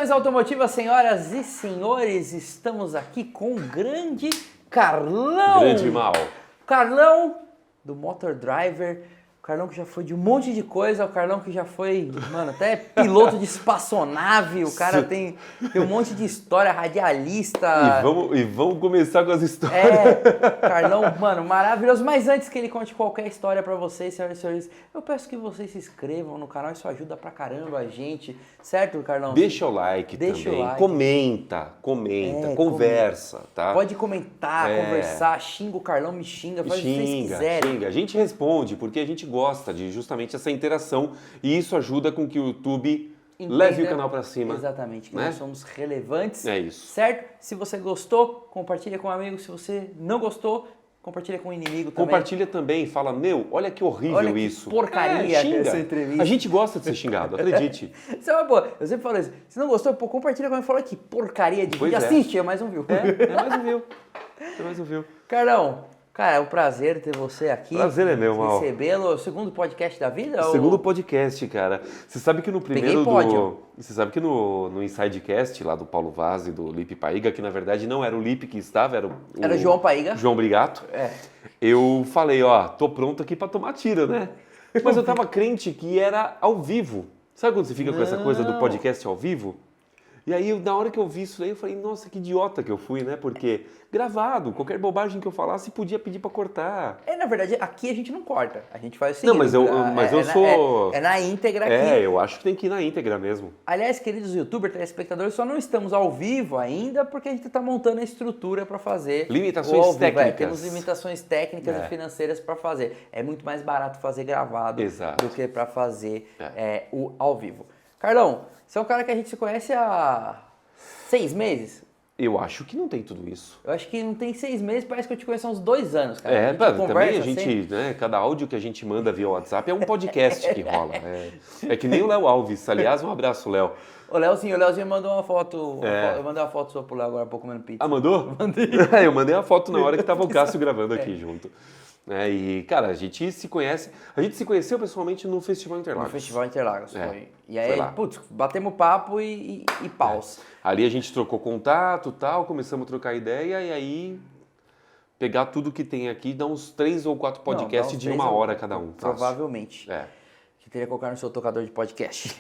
Saudações automotivas, senhoras e senhores, estamos aqui com o grande Carlão. Grande mal. Carlão do Motor Driver, o Carlão que já foi de um monte de coisa, o Carlão que já foi, mano, até piloto de espaçonave, o cara tem um monte de história, radialista. E vamos começar com as histórias. Carlão, mano, maravilhoso. Mas antes que ele conte qualquer história pra vocês, senhoras e senhores, eu peço que vocês se inscrevam no canal, isso ajuda pra caramba a gente, certo, Carlão? Deixa o like também, comenta, conversa, tá? Pode comentar, conversar, xinga o Carlão, me xinga, faz o que vocês quiserem. Xinga. A gente responde porque a gente gosta de justamente essa interação e isso ajuda com que o YouTube leve o canal pra cima. Exatamente, que né? nós somos relevantes. É isso. Certo? Se você gostou, compartilha com um amigo. Se você não gostou, compartilha com um inimigo também. Compartilha também, fala, olha que horrível olha que isso. Porcaria xinga. essa entrevista. A gente gosta de ser xingado, acredite. Isso é uma boa. Eu sempre falo isso. Se não gostou, compartilha com ele. Fala que porcaria de vídeo. Assiste, é mais um view. É mais um view. Carlão, cara, é um prazer ter você aqui. Prazer é meu, Mal. Recebê-lo. É o segundo podcast da vida? Segundo podcast, cara. Você sabe que no primeiro Você sabe que no Insidecast, lá do Paulo Vaz e do Lipe Paiga, que na verdade não era o Lipe que estava, era Era João Paiga. João Brigato. Eu falei, tô pronto aqui pra tomar tiro, né? Mas eu tava crente que era ao vivo. Sabe quando você fica com essa coisa do podcast ao vivo? E aí, na hora que eu vi isso aí, eu falei, nossa, que idiota que eu fui, né? Porque gravado, qualquer bobagem que eu falasse, podia pedir pra cortar. Na verdade, aqui a gente não corta. A gente faz o Não, seguinte. mas eu sou... É na íntegra aqui. Eu acho que tem que ir na íntegra mesmo. Aliás, queridos youtubers, telespectadores, só não estamos ao vivo ainda porque a gente tá montando a estrutura pra fazer. Limitações técnicas. Temos limitações técnicas e financeiras pra fazer. É muito mais barato fazer gravado do que pra fazer o ao vivo. Carlão, você é um cara que a gente se conhece há 6 meses? Eu acho que não tem tudo isso. Eu acho que não tem 6 meses, parece que eu te conheço há uns 2 anos, cara. Também a gente, né, cada áudio que a gente manda via WhatsApp é um podcast que rola. É que nem o Léo Alves. Aliás, um abraço, Léo. O Leozinho mandou uma foto. Eu mandei uma foto sua pro Léo agora há pouco comendo pizza. Ah, mandou? Mandei. Eu mandei uma foto na hora que tava o Cássio gravando aqui junto. E, cara, a gente se conheceu pessoalmente no Festival Interlagos. No Festival Interlagos, foi. E foi aí, lá. batemos papo e paus. Ali a gente trocou contato e tal, começamos a trocar ideia e aí pegar tudo que tem aqui, dar uns 3 ou 4 podcasts de 1 hora cada um. Provavelmente. Que teria que colocar no seu tocador de podcast.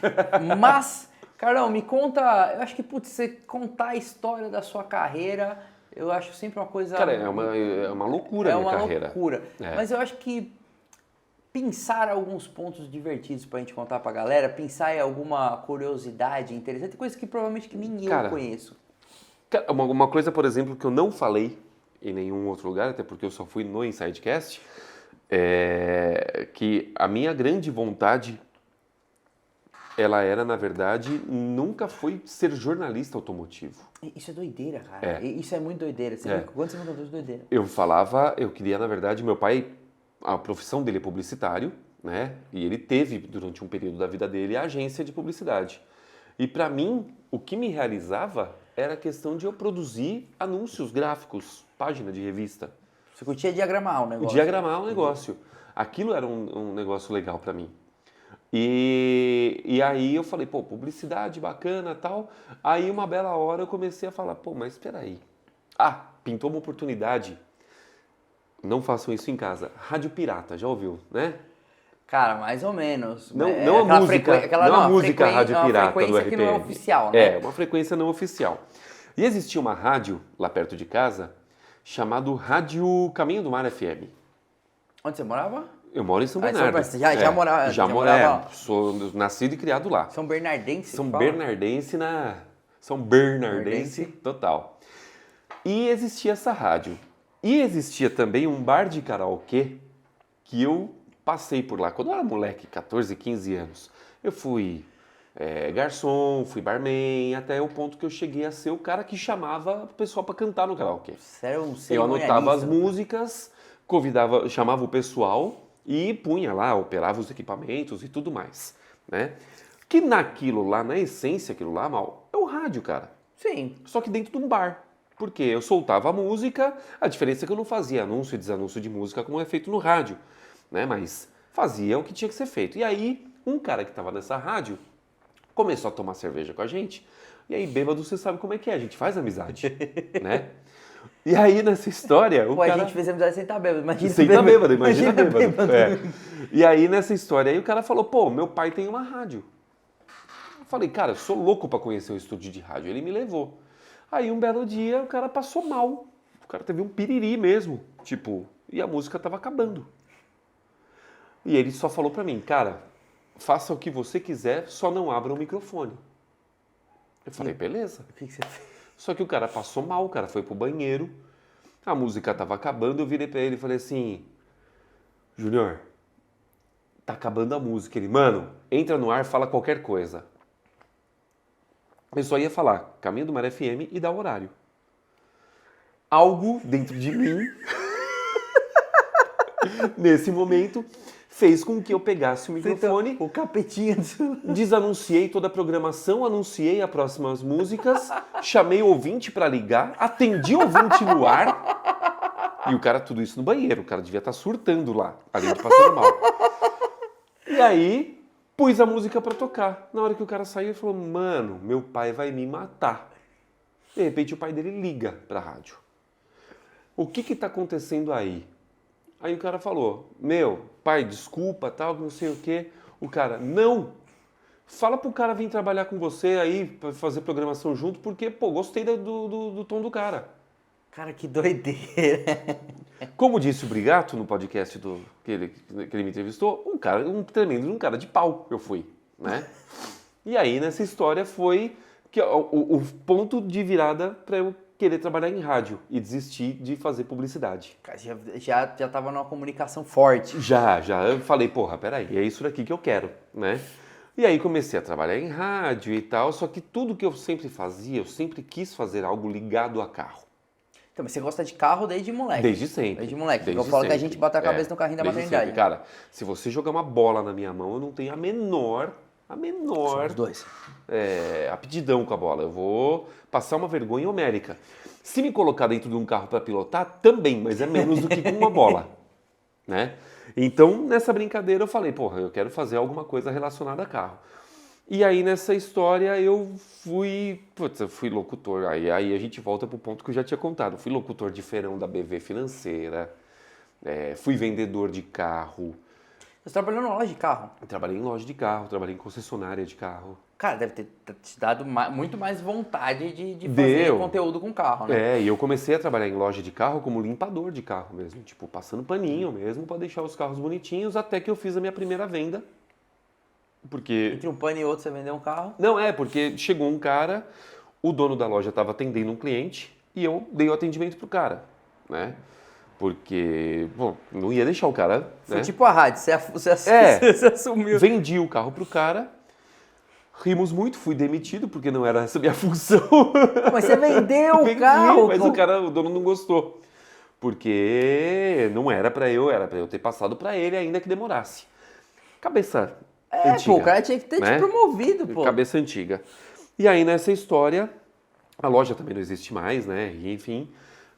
Mas, Carlão, me conta, eu acho que, você contar a história da sua carreira... Eu acho sempre uma coisa... Cara, é uma loucura a minha carreira. É uma loucura. Mas eu acho que pensar alguns pontos divertidos pra gente contar pra galera, pensar em alguma curiosidade interessante, coisa que provavelmente que nem eu conheço. Cara, uma coisa, por exemplo, que eu não falei em nenhum outro lugar, até porque eu só fui no Insidecast, é que a minha grande vontade... ela era, na verdade, nunca foi ser jornalista automotivo. Isso é doideira, cara. Isso é muito doideira. Quando você me contou isso, doideira. Eu queria, na verdade, meu pai, a profissão dele é publicitário, né? E ele teve, durante um período da vida dele, a agência de publicidade. E para mim, o que me realizava era a questão de eu produzir anúncios gráficos, página de revista. Você curtia diagramar o negócio? Diagramar o negócio. Aquilo era um negócio legal para mim. E aí eu falei, publicidade bacana e tal. Aí uma bela hora eu comecei a falar, mas espera aí. Pintou uma oportunidade. Não façam isso em casa. Rádio pirata, já ouviu, né? Cara, mais ou menos. Não a música rádio pirata do RPM. Que não é oficial, né? Uma frequência não oficial. E existia uma rádio lá perto de casa chamado Rádio Caminho do Mar FM. Onde você morava? Eu moro em São Bernardo. Já morava? Já morava. Sou nascido e criado lá. São Bernardense? São Bernardense total. E existia essa rádio. E existia também um bar de karaokê que eu passei por lá. Quando eu era moleque, 14, 15 anos, eu fui garçom, fui barman, até o ponto que eu cheguei a ser o cara que chamava o pessoal para cantar no karaokê. Eu anotava as músicas, chamava o pessoal... e punha lá, operava os equipamentos e tudo mais, né? Que naquilo lá, na essência, aquilo lá, é o rádio, cara. Sim. Só que dentro de um bar. Porque eu soltava a música, a diferença é que eu não fazia anúncio e desanúncio de música como é feito no rádio, né? Mas fazia o que tinha que ser feito. E aí, um cara que estava nessa rádio Começou a tomar cerveja com a gente. E aí, bêbado, você sabe como é que é. A gente faz amizade, né? E aí, nessa história, a gente fez amizade sem estar bêbado. Imagina sem estar bêbado, imagina bêbado. E aí, nessa história, aí o cara falou, pô, meu pai tem uma rádio. Eu falei, cara, eu sou louco pra conhecer um estúdio de rádio. Ele me levou. Aí, um belo dia, o cara passou mal. O cara teve um piriri mesmo. Tipo, e a música tava acabando. E ele só falou pra mim, cara, faça o que você quiser, só não abra o microfone. Eu falei, beleza. O que você fez? Só que o cara passou mal, o cara foi pro banheiro, a música tava acabando, eu virei pra ele e falei assim, Júnior, tá acabando a música. Ele, mano, entra no ar, fala qualquer coisa. Eu só ia falar Caminho do Mar FM e dá o horário. Algo dentro de mim, nesse momento, fez com que eu pegasse o microfone, o capetinha, desanunciei toda a programação, anunciei as próximas músicas, chamei o ouvinte pra ligar, atendi o ouvinte no ar, e o cara, tudo isso no banheiro, o cara devia estar surtando lá, além de passando mal. E aí, pus a música pra tocar. Na hora que o cara saiu, ele falou, mano, meu pai vai me matar. De repente, o pai dele liga pra rádio. O que tá acontecendo aí? Aí o cara falou, meu, pai, desculpa, tal, não sei o quê. O cara, não, fala pro cara vir trabalhar com você aí, pra fazer programação junto, porque, pô, gostei do tom do cara. Cara, que doideira. Como disse o Brigato no podcast que ele me entrevistou, um cara de pau eu fui, né? E aí, nessa história, foi que o ponto de virada para eu querer trabalhar em rádio e desistir de fazer publicidade. Já tava numa comunicação forte. Já. Eu falei, porra, peraí, é isso daqui que eu quero, né? E aí comecei a trabalhar em rádio e tal, só que tudo que eu sempre fazia, eu sempre quis fazer algo ligado a carro. Então, mas você gosta de carro desde moleque? Desde sempre. Desde moleque. Desde eu falo sempre. Que a gente bota a cabeça no carrinho da maternidade. Sempre. Cara, se você jogar uma bola na minha mão, eu não tenho a menor Somos dois. Aptidão com a bola. Eu vou passar uma vergonha homérica. Se me colocar dentro de um carro para pilotar, também, mas é menos do que com uma bola, né? Então, nessa brincadeira, eu falei, porra, eu quero fazer alguma coisa relacionada a carro. E aí, nessa história, eu fui locutor. Aí a gente volta pro ponto que eu já tinha contado. Fui locutor de feirão da BV Financeira, fui vendedor de carro. Você trabalhou na loja de carro? Trabalhei em loja de carro, trabalhei em concessionária de carro. Cara, deve ter te dado muito mais vontade de fazer conteúdo com carro, né? E eu comecei a trabalhar em loja de carro como limpador de carro mesmo. Tipo, passando paninho mesmo para deixar os carros bonitinhos, até que eu fiz a minha primeira venda. Porque... Entre um pano e outro você vendeu um carro? Não, porque chegou um cara, o dono da loja estava atendendo um cliente e eu dei o atendimento pro cara, né? Porque, bom, não ia deixar o cara... Foi tipo a rádio, você assumiu. Vendi o carro pro cara, rimos muito, fui demitido porque não era essa a minha função. Mas você vendeu o carro? Mas o dono não gostou. Porque não era pra eu, era pra eu ter passado pra ele ainda que demorasse. Cabeça antiga. Pô, o cara tinha que ter te promovido, pô. Cabeça antiga. E aí, nessa história, a loja também não existe mais, né? E, enfim,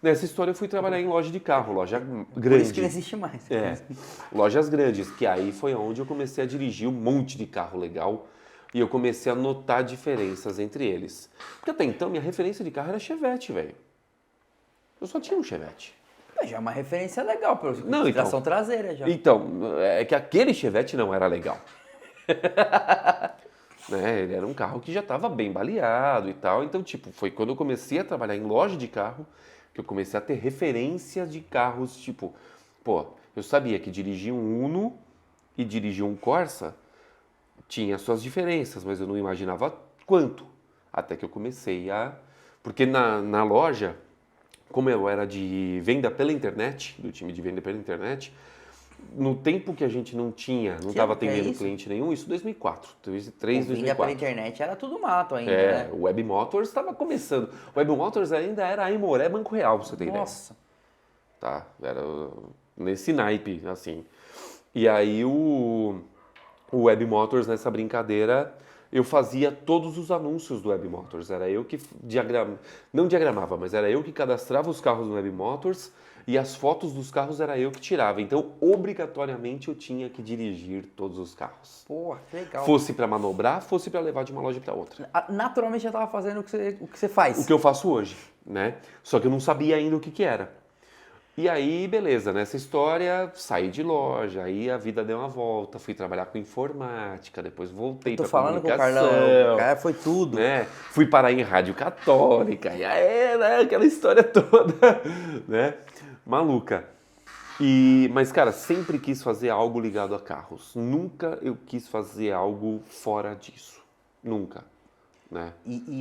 nessa história eu fui trabalhar em loja de carro, loja grande. Por isso que não existe mais. Lojas grandes, que aí foi onde eu comecei a dirigir um monte de carro legal e eu comecei a notar diferenças entre eles. Porque até então, minha referência de carro era Chevette, velho. Eu só tinha um Chevette. Já é uma referência legal, para configuração traseira já. Então, é que aquele Chevette não era legal. Ele era um carro que já estava bem baleado e tal. Então, tipo, foi quando eu comecei a trabalhar em loja de carro que eu comecei a ter referências de carros, tipo... Pô, eu sabia que dirigir um Uno e dirigir um Corsa tinha suas diferenças, mas eu não imaginava quanto. Até que eu comecei a... Porque na loja, como eu era de venda pela internet, do time de venda pela internet... No tempo que a gente não estava atendendo cliente nenhum, isso em 2004, 2003, 2004. Venda pela internet era tudo mato ainda, né? O Web Motors estava começando. O Web Motors ainda era a Aimoré Banco Real, pra você ter ideia. Nossa. Tá, era nesse naipe, assim. E aí o Web Motors, nessa brincadeira, eu fazia todos os anúncios do Web Motors. Era eu que não diagramava, mas era eu que cadastrava os carros no Web Motors e as fotos dos carros era eu que tirava. Então, obrigatoriamente, eu tinha que dirigir todos os carros. Pô, que legal. Fosse para manobrar, fosse para levar de uma loja para outra. Naturalmente, já estava fazendo o que você faz. O que eu faço hoje, né? Só que eu não sabia ainda o que era. E aí, beleza, nessa história, saí de loja, aí a vida deu uma volta, fui trabalhar com informática, depois voltei para comunicação. Tô falando com o Carlão, o cara foi tudo. Né? Fui parar em rádio católica, e aí, né, aquela história toda, né? Maluca. Mas, cara, sempre quis fazer algo ligado a carros. Nunca eu quis fazer algo fora disso. Nunca. Né?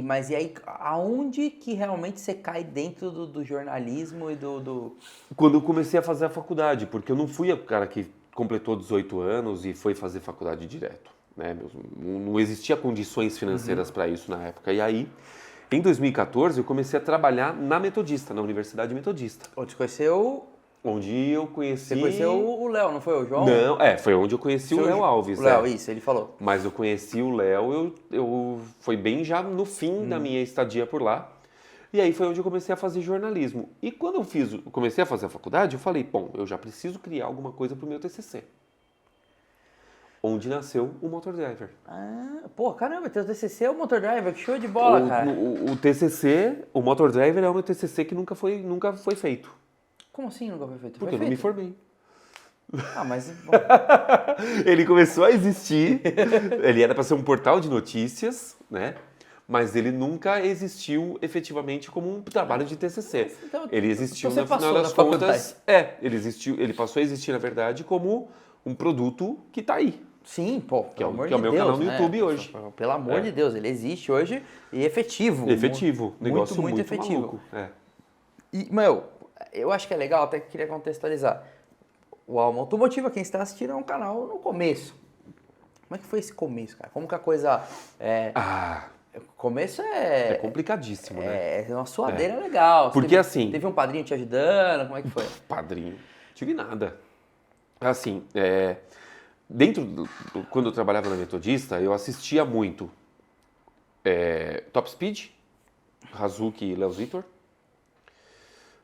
Mas e aí, aonde que realmente você cai dentro do jornalismo e do... Quando eu comecei a fazer a faculdade, porque eu não fui o cara que completou 18 anos e foi fazer faculdade direto. Né? Não existia condições financeiras para isso na época. E aí, em 2014, eu comecei a trabalhar na Metodista, na Universidade Metodista. Onde você conheceu... Onde eu conheci... Você conheceu o Léo, não foi o João? Não, foi onde eu conheci o Léo Alves. O Léo, isso, ele falou. Mas eu conheci o Léo, foi bem já no fim da minha estadia por lá. E aí foi onde eu comecei a fazer jornalismo. E quando eu comecei a fazer a faculdade, eu falei, bom, eu já preciso criar alguma coisa pro meu TCC. Onde nasceu o Motor Driver. Pô, caramba, teu TCC é o Motor Driver, que show de bola, cara. O TCC, o Motor Driver é o meu TCC que nunca foi feito. Como assim nunca foi feito? Porque eu não me formei. Mas... Bom. Ele começou a existir, ele era para ser um portal de notícias, né? Mas ele nunca existiu efetivamente como um trabalho de TCC. Então, ele existiu, no final das contas... Ele passou a existir, na verdade, como um produto que está aí. Sim, pô, que é o meu canal no YouTube hoje. Pelo amor de Deus, ele existe hoje e efetivo. Efetivo, negócio muito efetivo. Maluco. E, eu acho que é legal, até que queria contextualizar. O Alma Automotiva, quem está assistindo, é um canal no começo. Como é que foi esse começo, cara? Como que a coisa... O começo é complicadíssimo, né? É uma suadeira legal. Porque assim... Teve um padrinho te ajudando? Como é que foi? Padrinho? Tive nada. Assim, quando eu trabalhava na Metodista, eu assistia muito Top Speed, Hazuki e Léo Vitor.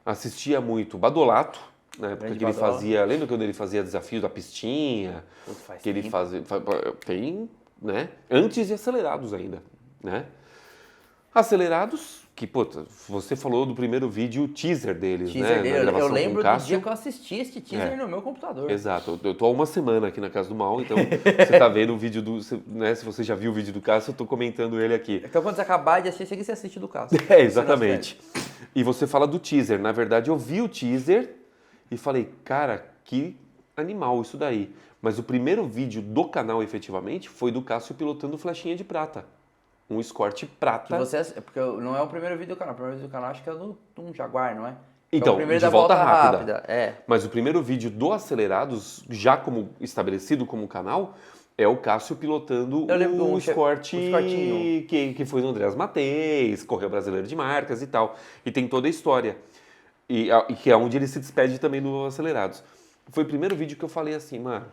Assistia muito Badolato, na época que ele fazia... Lembra quando ele fazia desafio da pistinha? Que ele fazia... Tem, né? Antes de Acelerados ainda, né? Acelerados, que, você falou do primeiro vídeo, o teaser deles, né? Eu lembro do dia que eu assisti esse teaser no meu computador. Exato. Eu tô há uma semana aqui na Casa do Mal, então você tá vendo o vídeo né? Se você já viu o vídeo do Cássio, eu tô comentando ele aqui. Então, quando você acabar de assistir, você assiste do Cássio. Exatamente. E você fala do teaser. Na verdade, eu vi o teaser e falei, cara, que animal isso daí. Mas o primeiro vídeo do canal, efetivamente, foi do Cássio pilotando flechinha de prata. Um Escort prata. Porque não é o primeiro vídeo do canal. O primeiro vídeo do canal acho que é do Jaguar, não é? Então, é o primeiro de da volta rápida. É. Mas o primeiro vídeo do Acelerados, já como estabelecido como canal, é o Cássio pilotando o Escort que foi no Andreas Mateis, Correio Brasileiro de Marcas e tal. E tem toda a história. E que é onde ele se despede também do Acelerados. Foi o primeiro vídeo que eu falei assim, mano,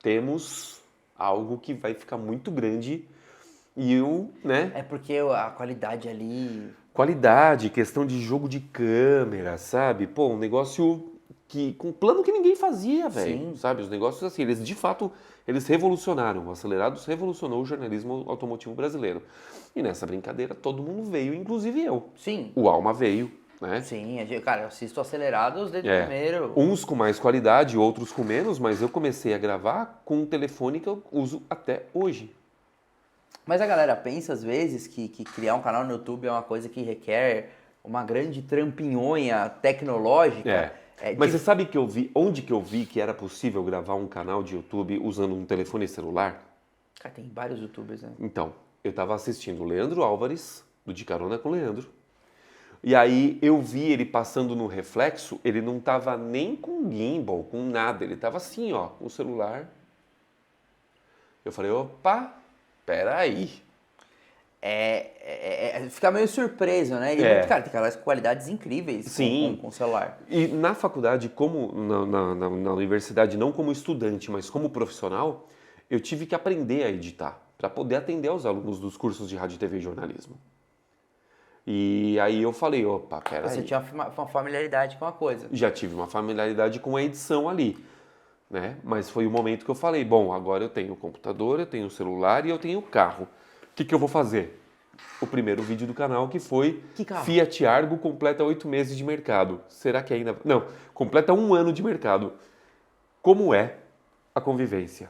temos algo que vai ficar muito grande e né? É porque a qualidade ali... Qualidade, questão de jogo de câmera, sabe? Pô, um negócio com plano que ninguém fazia, velho. Sabe? Os negócios assim, eles de fato, eles revolucionaram. O Acelerados revolucionou o jornalismo automotivo brasileiro. E nessa brincadeira todo mundo veio, inclusive eu. Sim. O Alma veio, né? Sim, cara, eu assisto Acelerados desde o primeiro. Uns com mais qualidade, outros com menos, mas eu comecei a gravar com um telefone que eu uso até hoje. Mas a galera pensa, às vezes, que criar um canal no YouTube é uma coisa que requer uma grande trampinhonha tecnológica. Mas você sabe que onde que eu vi que era possível gravar um canal de YouTube usando um telefone celular? Cara, tem vários YouTubers, né? Então, eu estava assistindo o Leandro Álvares, do De Carona com o Leandro, e aí eu vi ele passando no reflexo, ele não estava nem com gimbal, com nada, ele estava assim, ó, com o celular. Eu falei, opa... Peraí. Fica meio surpreso, né? Cara, tem aquelas qualidades incríveis com o celular. E na faculdade, como na universidade, não como estudante, mas como profissional, eu tive que aprender a editar para poder atender aos alunos dos cursos de rádio, TV e jornalismo. E aí eu falei, opa, pera aí. Você tinha uma familiaridade com a coisa. Já tive uma familiaridade com a edição ali, né? Mas foi o momento que eu falei, bom, agora eu tenho o computador, eu tenho o celular e eu tenho o carro. O que eu vou fazer? O primeiro vídeo do canal que foi Fiat Argo completa 8 meses de mercado. Será que ainda... Não, completa 1 ano de mercado. Como é a convivência?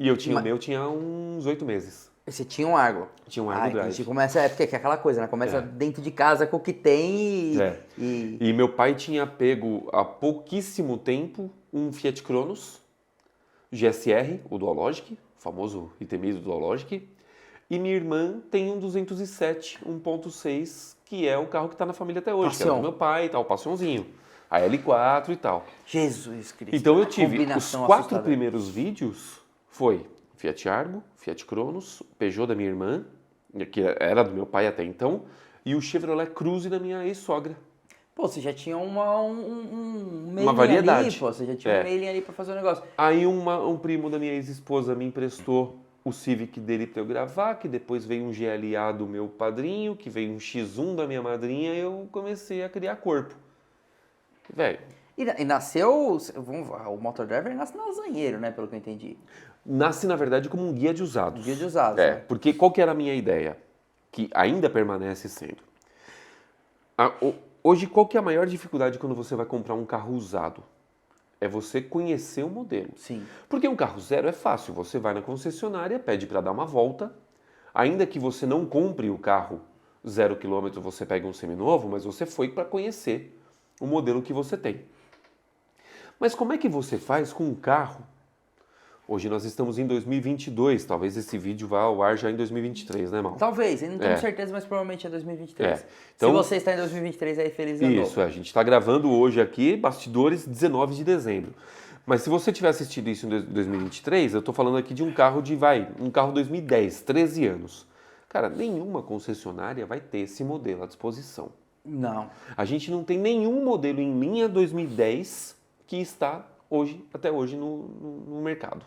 E o meu tinha uns 8 meses. Você tinha um Argo? Tinha um Argo Drive. A gente começa, porque é aquela coisa, né? Começa dentro de casa com o que tem e meu pai tinha pego há pouquíssimo tempo um Fiat Cronos GSR, o Dualogic, o famoso e temido Dualogic. E minha irmã tem um 207 1.6, que é o carro que está na família até hoje. Que era do meu pai e tal, o Passionzinho. A L4 e tal. Jesus Cristo. Então eu tive os 4 primeiros vídeos, foi Fiat Argo, Fiat Cronos, Peugeot da minha irmã, que era do meu pai até então, e o Chevrolet Cruze da minha ex-sogra. Pô, você já tinha uma variedade. Ali, pô, você já tinha um mailing ali pra fazer o negócio. Aí um primo da minha ex-esposa me emprestou o Civic dele pra eu gravar, que depois veio um GLA do meu padrinho, que veio um X1 da minha madrinha, e eu comecei a criar corpo. Velho. E nasceu, o Motor Driver nasce na Zanheiro, né, pelo que eu entendi. Nasce, na verdade, como um guia de usados. Guia de usados, né? Porque qual que era a minha ideia? Que ainda permanece sendo. Hoje, qual que é a maior dificuldade quando você vai comprar um carro usado? É você conhecer o modelo. Sim. Porque um carro zero é fácil. Você vai na concessionária, pede para dar uma volta. Ainda que você não compre o carro 0 km, você pega um seminovo, mas você foi para conhecer o modelo que você tem. Mas como é que você faz com um carro? Hoje nós estamos em 2022, talvez esse vídeo vá ao ar já em 2023, né, Mal? Talvez, eu não tenho certeza, mas provavelmente é 2023. Então, se você está em 2023, aí feliz ano novo. Isso, a gente está gravando hoje aqui, bastidores, 19 de dezembro. Mas se você tiver assistido isso em 2023, eu estou falando aqui de um carro um carro 2010, 13 anos. Cara, nenhuma concessionária vai ter esse modelo à disposição. Não. A gente não tem nenhum modelo em linha 2010 que está até hoje no mercado.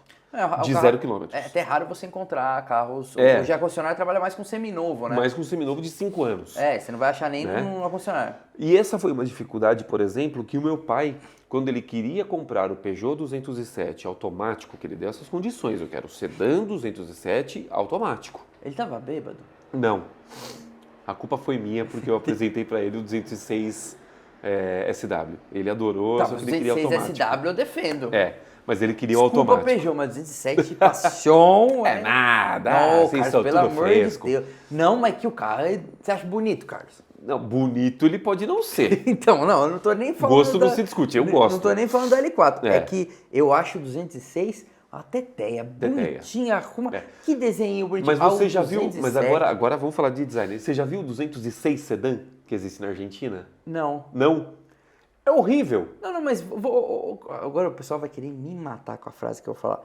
De 0 km. É até raro você encontrar carros. Hoje a concessionária trabalha mais com seminovo, né? Mais com seminovo de 5 anos. Você não vai achar nem numa concessionária. E essa foi uma dificuldade, por exemplo, que o meu pai, quando ele queria comprar o Peugeot 207 automático, que ele deu essas condições, eu quero o sedã 207 automático. Ele estava bêbado? Não. A culpa foi minha, porque eu apresentei para ele o 206 SW. Ele adorou, só que ele queria automático. 206 SW eu defendo. Mas ele queria o automático. Peugeot, mas 207 Passion é nada. Não, Carlos, pelo amor de Deus. Não, mas que o carro, você acha bonito, Carlos? Não, bonito ele pode não ser. Então, não, eu não tô nem falando... Gosto não se discute, eu gosto. Não tô nem falando da L4. É que eu acho o 206 uma teteia, bonitinha, arruma. Que desenho bonitinho. Mas você já viu, mas agora vamos falar de design. Você já viu o 206 sedã que existe na Argentina? Não. Não? É horrível. Não, mas agora o pessoal vai querer me matar com a frase que eu vou falar.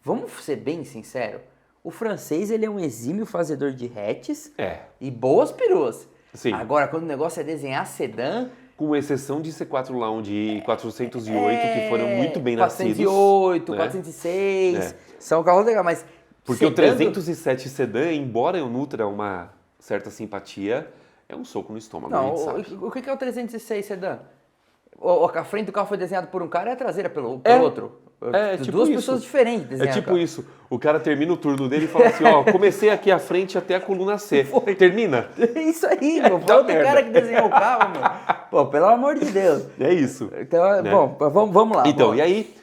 Vamos ser bem sinceros. O francês, ele é um exímio fazedor de hatches e boas peruas. Sim. Agora, quando o negócio é desenhar sedã... Com exceção de C4 Lounge 408, que foram muito bem 408, nascidos. 406, são carros legais, mas... Porque o 307 sedã, embora eu nutra uma certa simpatia, é um soco no estômago, a gente sabe. O que é o 306 sedã? A frente do carro foi desenhada por um cara e a traseira pelo outro. Tipo duas isso. Pessoas diferentes desenhando. É tipo isso. O cara termina o turno dele e fala assim, comecei aqui à frente até a coluna C. Termina. É isso aí, meu. Foi outro cara que desenhou o carro, meu. Pô, pelo amor de Deus. É isso. Então, né? Bom, vamos lá. Então, e aí,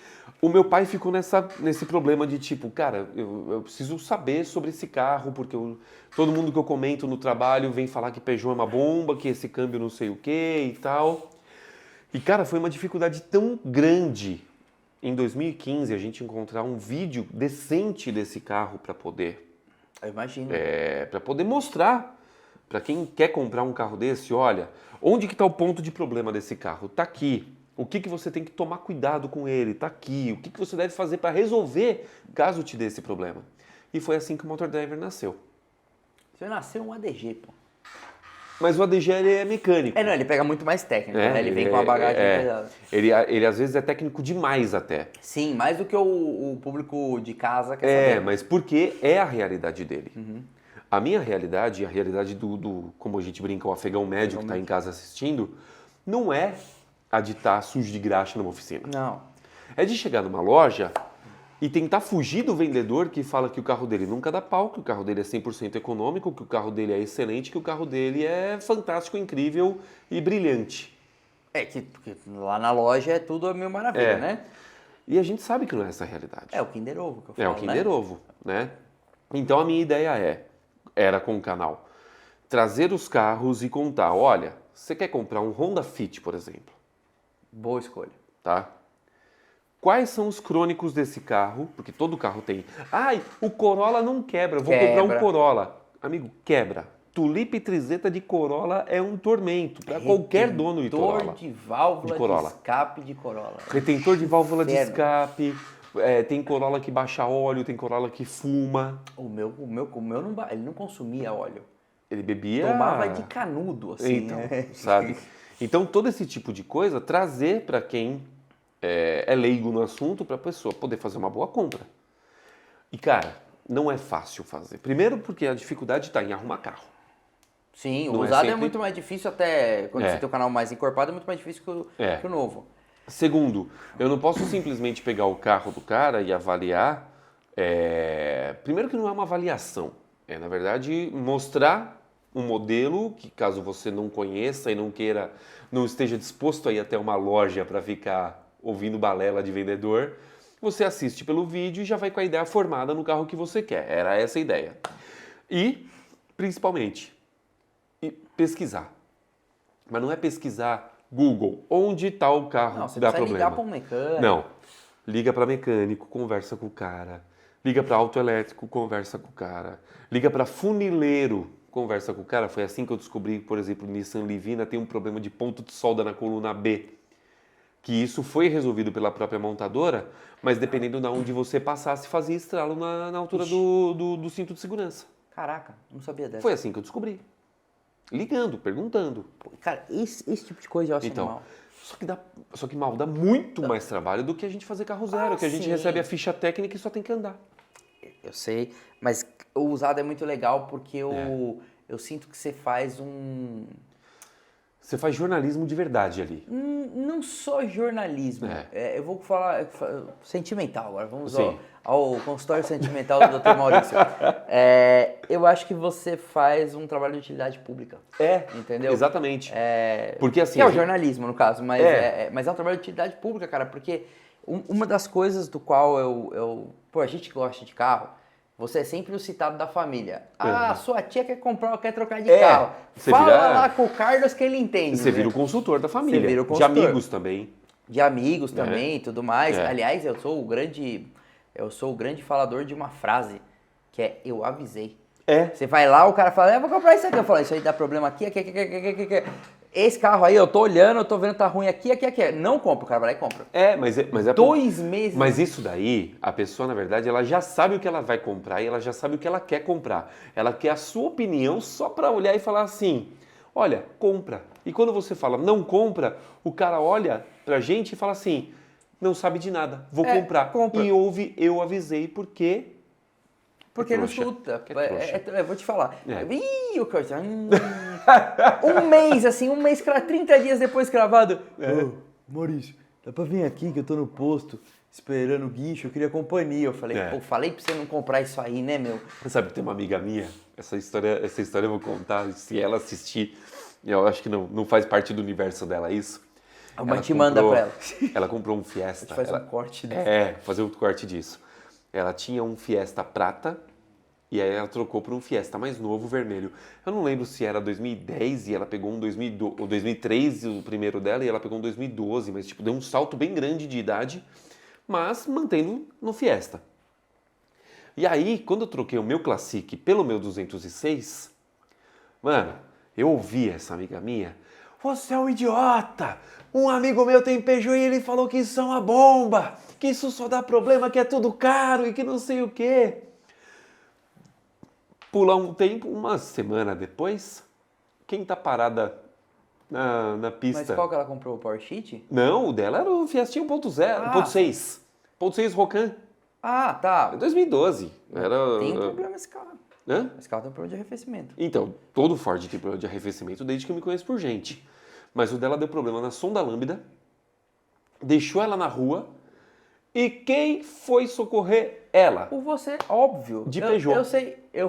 o meu pai ficou nesse problema de tipo, cara, eu preciso saber sobre esse carro, porque todo mundo que eu comento no trabalho vem falar que Peugeot é uma bomba, que esse câmbio não sei o que e tal. E, cara, foi uma dificuldade tão grande em 2015 a gente encontrar um vídeo decente desse carro para poder... Eu imagino. Para poder mostrar para quem quer comprar um carro desse, olha, onde que está o ponto de problema desse carro? Está aqui. O que você tem que tomar cuidado com ele? Está aqui. O que você deve fazer para resolver caso te dê esse problema? E foi assim que o Motor Driver nasceu. Você nasceu um ADG, pô. Mas o ADG ele é mecânico. Não, ele pega muito mais técnico, né? Ele vem com uma bagagem pesada. Ele às vezes é técnico demais até. Sim, mais do que o público de casa quer saber. Mas porque é a realidade dele. A minha realidade, a realidade do como a gente brinca, o afegão médio que está em casa assistindo, não é a de estar sujo de graxa numa oficina. Não. É de chegar numa loja e tentar fugir do vendedor que fala que o carro dele nunca dá pau, que o carro dele é 100% econômico, que o carro dele é excelente, que o carro dele é fantástico, incrível e brilhante. Porque lá na loja é tudo a mil maravilha, né? E a gente sabe que não é essa a realidade. É o Kinder Ovo que eu falo, É o Kinder Ovo, né? Então a minha ideia era com o canal, trazer os carros e contar, olha, você quer comprar um Honda Fit, por exemplo? Boa escolha. Tá? Quais são os crônicos desse carro? Porque todo carro tem. O Corolla não quebra, vou comprar um Corolla. Amigo, quebra. Tulipe trizeta de Corolla é um tormento para qualquer dono de Corolla. Retentor de válvula de escape de Corolla. Retentor de válvula de escape. Tem Corolla que baixa óleo, tem Corolla que fuma. O meu não, ele não consumia óleo. Ele bebia... Tomava de canudo, assim. Então, sabe? Então, todo esse tipo de coisa, trazer para quem é leigo no assunto, para a pessoa poder fazer uma boa compra. E, cara, não é fácil fazer. Primeiro porque a dificuldade está em arrumar carro. Sim, o usado é muito mais difícil até, quando você tem o canal mais encorpado, é muito mais difícil que o novo. Segundo, eu não posso simplesmente pegar o carro do cara e avaliar. Primeiro que não é uma avaliação. É, na verdade, mostrar um modelo que, caso você não conheça e não esteja disposto a ir até uma loja para ficar ouvindo balela de vendedor, você assiste pelo vídeo e já vai com a ideia formada no carro que você quer. Era essa a ideia. E, principalmente, pesquisar. Mas não é pesquisar Google, onde está o carro não, você dá precisa problema. Ligar para um mecânico. Não, liga para mecânico, conversa com o cara. Liga para autoelétrico, conversa com o cara. Liga para funileiro, conversa com o cara. Foi assim que eu descobri, por exemplo, o Nissan Livina tem um problema de ponto de solda na coluna B. Que isso foi resolvido pela própria montadora, mas dependendo de onde você passasse, fazia estralo na altura do cinto de segurança. Caraca, não sabia dessa. Foi assim que eu descobri. Ligando, perguntando. Cara, esse tipo de coisa eu acho animal. Só que mal, dá muito mais trabalho do que a gente fazer carro zero, que a gente recebe a ficha técnica e só tem que andar. Eu sei, mas o usado é muito legal porque eu sinto que você faz Você faz jornalismo de verdade ali. Não só jornalismo. Eu vou falar sentimental agora. Vamos ao consultório sentimental do Dr. Maurício. Eu acho que você faz um trabalho de utilidade pública. Entendeu? Exatamente. Porque assim... Que é o jornalismo, no caso, mas é um trabalho de utilidade pública, cara, porque uma das coisas do qual a gente gosta de carro, você é sempre o citado da família. Sua tia quer trocar de carro. Fala lá com o Carlos que ele entende. Você vira o consultor da família. Você vira o consultor. De amigos também. De amigos também e tudo mais. Aliás, eu sou o grande falador de uma frase, que é eu avisei. Você vai lá, o cara fala, eu vou comprar isso aqui. Eu falo, isso aí dá problema aqui. Esse carro aí, eu tô olhando, eu tô vendo que tá ruim aqui. Não compra, o cara vai lá e compra. Mas é 2 meses. Mas isso daí, a pessoa, na verdade, ela já sabe o que ela vai comprar e ela já sabe o que ela quer comprar. Ela quer a sua opinião só pra olhar e falar assim, olha, compra. E quando você fala, não compra, o cara olha pra gente e fala assim, não sabe de nada, vou comprar. Compra. E ouve, eu avisei, porque não escuta. Eu vou te falar. É. O Kurt, um mês, 30 dias depois cravado. Maurício, dá pra vir aqui que eu tô no posto esperando o guincho, eu queria companhia. Eu falei, falei pra você não comprar isso aí, né, meu? Sabe, tem uma amiga minha, essa história eu vou contar, se ela assistir, eu acho que não faz parte do universo dela isso. A te manda pra ela. Ela comprou um Fiesta. A gente faz um corte disso. Fazer um corte disso. Ela tinha um Fiesta prata e aí ela trocou por um Fiesta mais novo, vermelho. Eu não lembro se era 2010 e ela pegou um 2003, o primeiro dela, e ela pegou um 2012, mas tipo, deu um salto bem grande de idade, mas mantendo no Fiesta. E aí, quando eu troquei o meu Classic pelo meu 206, mano, eu ouvi essa amiga minha, você é um idiota! Um amigo meu tem Peugeot e ele falou que isso é uma bomba, que isso só dá problema, que é tudo caro e que não sei o quê. Pula um tempo, uma semana depois, quem tá parada na pista. Mas qual que ela comprou? O Power Sheet? Não, o dela era o Fiestinha 1.0, 1.6. 1.6 Rocan. Ah, tá. Em 2012. Tem um problema esse carro. Hã? Esse carro tem um problema de arrefecimento. Então, todo Ford tem problema de arrefecimento desde que eu me conheço por gente. Mas o dela deu problema na sonda lambda, deixou ela na rua, e quem foi socorrer ela? Por você, óbvio. De Peugeot. Eu sei. Eu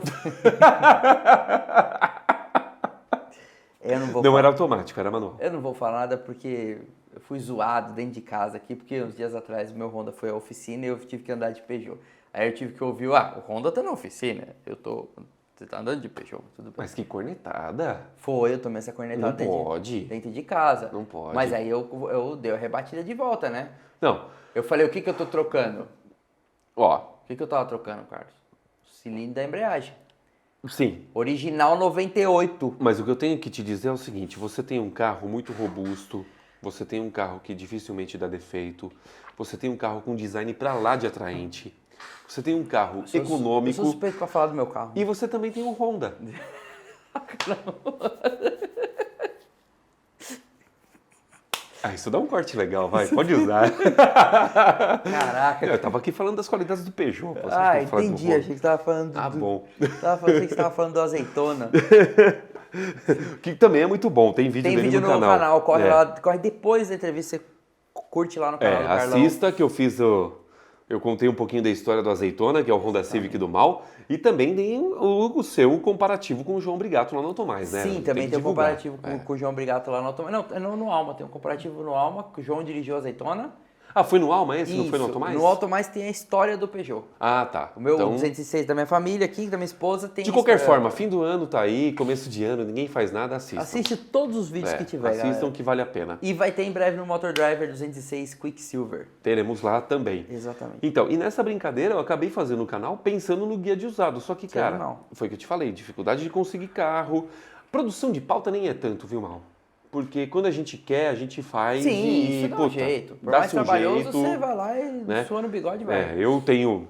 não vou Não falar. era automático, era manual. Eu não vou falar nada porque eu fui zoado dentro de casa aqui, porque uns dias atrás meu Honda foi à oficina e eu tive que andar de Peugeot. Aí eu tive que ouvir, o Honda tá na oficina, você tá andando de Peugeot, tudo bem. Mas que cornetada. Foi, eu tomei essa cornetada Não pode. dentro de casa. Não pode. Mas aí eu dei a rebatida de volta, né? Não, Eu falei, o que eu tô trocando? ó, O que eu tava trocando, Carlos? O cilindro da embreagem. sim. Original 98. Mas o que eu tenho que te dizer é o seguinte, você tem um carro muito robusto, você tem um carro que dificilmente dá defeito, você tem um carro com design pra lá de atraente, você tem um carro econômico. Eu sou suspeito pra falar do meu carro. E você também tem um Honda. Isso dá um corte legal, vai, pode usar. Caraca. Eu tava aqui falando das qualidades do Peugeot. Entendi, achei que você tava falando bom. Achei que você tava falando do azeitona. Que também é muito bom, tem vídeo Tem dele vídeo no no canal. canal, corre depois da entrevista, você curte lá no canal do Carlão. Assista que eu fiz eu contei um pouquinho da história do azeitona, que é o Honda Civic do mal, e também tem o seu comparativo com o João Brigato lá no Automais, né? Sim, também tem um comparativo com o João Brigato lá no Automais. Não, no Alma, tem um comparativo no Alma, que o João dirigiu a azeitona. Ah, foi no Alma esse? Isso, Não foi no Automais? No Automais tem a história do Peugeot. Ah, tá. O meu então, 206 da minha família aqui, da minha esposa, tem de qualquer história. forma, fim do ano tá aí, começo de ano, ninguém faz nada, assistam. Assiste todos os vídeos que tiver, assistam galera. que vale a pena. E vai ter em breve no Motor Driver 206 Quicksilver. Teremos lá também. Exatamente. Então, e nessa brincadeira eu acabei fazendo o canal pensando no guia de usado. Só que, cara, não. foi o que eu te falei, dificuldade de conseguir carro. Produção de pauta nem é tanto, viu, Mal? Porque quando a gente quer, a gente faz Sim, isso dá um jeito. Por mais trabalhoso, você vai lá e sua no bigode vai. Eu tenho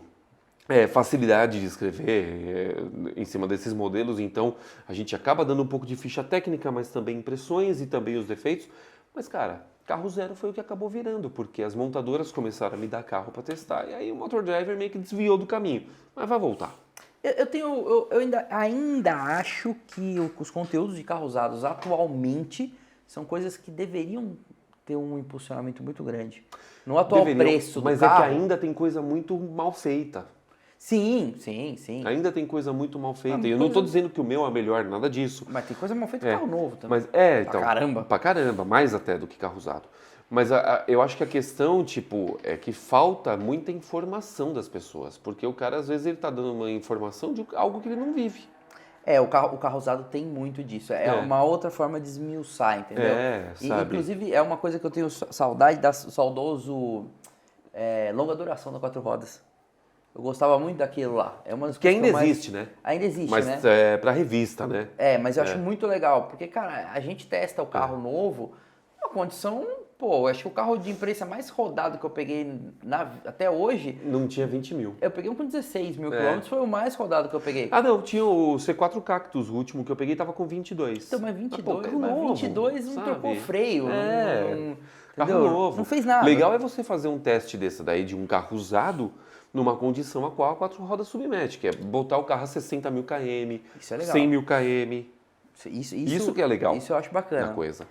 facilidade de escrever em cima desses modelos, então a gente acaba dando um pouco de ficha técnica, mas também impressões e também os defeitos. Mas, cara, carro zero foi o que acabou virando, porque as montadoras começaram a me dar carro para testar, e aí o Motor Driver meio que desviou do caminho. Mas vai voltar. Eu ainda acho que os conteúdos de carros usados atualmente são coisas que deveriam ter um impulsionamento muito grande. No atual preço do mas carro... é que ainda tem coisa muito mal feita. Sim. Ainda tem coisa muito mal feita. E eu não estou dizendo que o meu é melhor, nada disso. Mas tem coisa mal feita em carro novo também. Mas Pra caramba. Pra caramba, mais até do que carro usado. Mas eu acho que a questão, é que falta muita informação das pessoas. Porque o cara, às vezes, ele tá dando uma informação de algo que ele não vive. O carro usado tem muito disso. É uma outra forma de esmiuçar, entendeu? Sabe? Inclusive, é uma coisa que eu tenho saudade da saudoso longa duração da 4 rodas. Eu gostava muito daquilo lá. É uma das que coisas ainda existe, né? Ainda existe, mas, né? Mas pra revista, né? Mas eu acho muito legal. Porque, cara, a gente testa o carro novo numa condição... Pô, acho que o carro de imprensa mais rodado que eu peguei até hoje... Não tinha 20 mil. Eu peguei um com 16 mil quilômetros, foi o mais rodado que eu peguei. Ah, não, tinha o C4 Cactus, o último que eu peguei tava com 22. Então, mas 22, novo, 22 não trocou freio. Carro novo. Não fez nada. Legal é você fazer um teste desse daí de um carro usado numa condição a qual a 4 rodas submete, que é botar o carro a 60 mil km, isso é legal. 100 mil km. Isso que é legal. Isso eu acho bacana. Na coisa.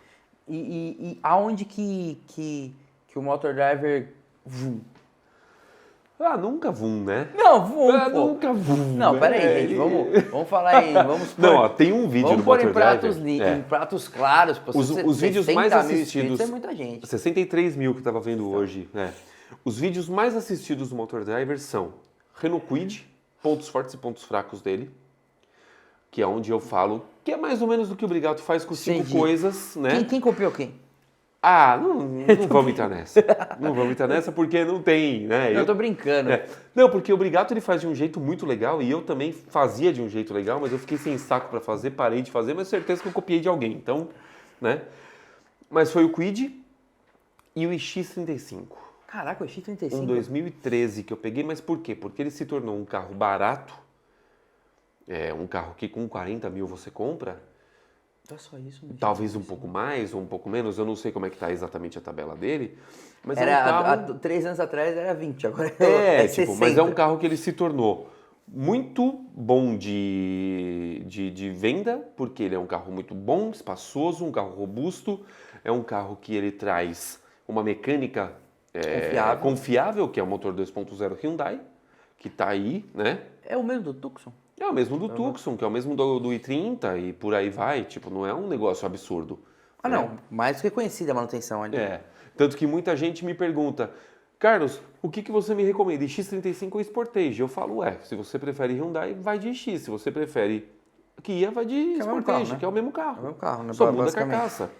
E aonde que o Motor Driver... Vum? Nunca vum, né? Não, vum, pô. Nunca vum. Não, peraí, gente, vamos falar aí, vamos pôr... Não, tem um vídeo do Motor Driver. Em pratos claros. Os vídeos mais assistidos... É muita gente. 63 mil que eu tava vendo hoje, Os vídeos mais assistidos do Motor Driver são Renault Kwid, pontos fortes e pontos fracos dele, que é onde eu falo que é mais ou menos o que o Brigato faz com 5 coisas, né? Quem copiou quem? Não vamos entrar nessa. Não vamos entrar nessa porque não tem, né? Eu tô brincando. Não, porque o Brigato ele faz de um jeito muito legal e eu também fazia de um jeito legal, mas eu fiquei sem saco pra fazer, parei de fazer, mas certeza que eu copiei de alguém, então, né? Mas foi o Kwid e o X35. Caraca, o X35? Um 2013 que eu peguei, mas por quê? Porque ele se tornou um carro barato, um carro que com 40 mil você compra, É só isso? Talvez um pouco mais ou um pouco menos, eu não sei como é que tá exatamente a tabela dele, mas era, é um carro... há 3 anos atrás era 20, agora é 60. Mas é um carro que ele se tornou muito bom de venda, porque ele é um carro muito bom, espaçoso, um carro robusto, é um carro que ele traz uma mecânica confiável, que é o motor 2.0 Hyundai, que tá aí, né? É o mesmo do Tucson? É o mesmo do Tucson, que é o mesmo do i30 e por aí vai. Tipo, não é um negócio absurdo. Ah, né? Não. Mais reconhecida a manutenção ali. Tanto que muita gente me pergunta, Carlos, o que você me recomenda? X35 ou Sportage? Eu falo, se você prefere Hyundai, vai de X. Se você prefere Kia, vai de Sportage, que é o mesmo carro. É o mesmo carro, né? Só muda a carcaça.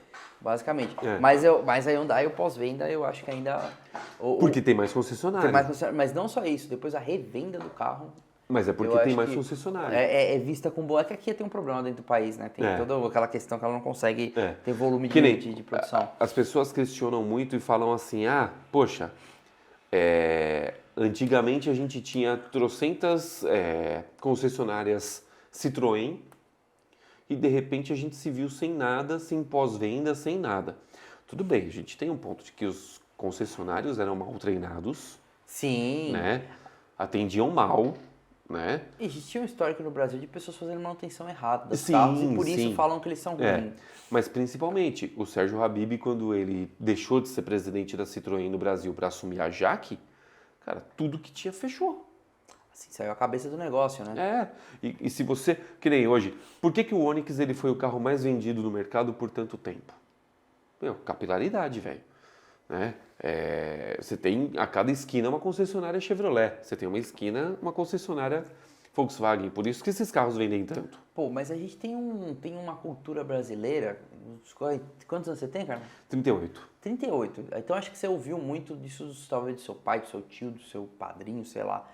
Basicamente. Mas a Hyundai, o pós-venda, eu acho que ainda... Porque tem mais concessionário. Mas não só isso, depois a revenda do carro... Mas é porque tem mais concessionário. É vista com boa, que aqui tem um problema dentro do país, né? Tem toda aquela questão que ela não consegue ter volume de produção. As pessoas questionam muito e falam assim, poxa, antigamente a gente tinha trocentas concessionárias Citroën e de repente a gente se viu sem nada, sem pós-venda, sem nada. Tudo bem, a gente tem um ponto de que os concessionários eram mal treinados. Sim. Né? Atendiam mal. Né? Existia um histórico no Brasil de pessoas fazendo manutenção errada dos carros e por isso falam que eles são ruins. Mas principalmente, o Sérgio Habib, quando ele deixou de ser presidente da Citroën no Brasil para assumir a Jaque, cara, tudo que tinha fechou. Assim, saiu a cabeça do negócio, né? E se você, que nem hoje, por que o Onix ele foi o carro mais vendido no mercado por tanto tempo? Capilaridade, velho. Né? Você tem a cada esquina uma concessionária Chevrolet, você tem uma esquina uma concessionária Volkswagen, por isso que esses carros vendem tanto. Pô, mas a gente tem uma cultura brasileira. Quantos anos você tem, cara? 38. 38. Então acho que você ouviu muito disso, talvez do seu pai, do seu tio, do seu padrinho, sei lá,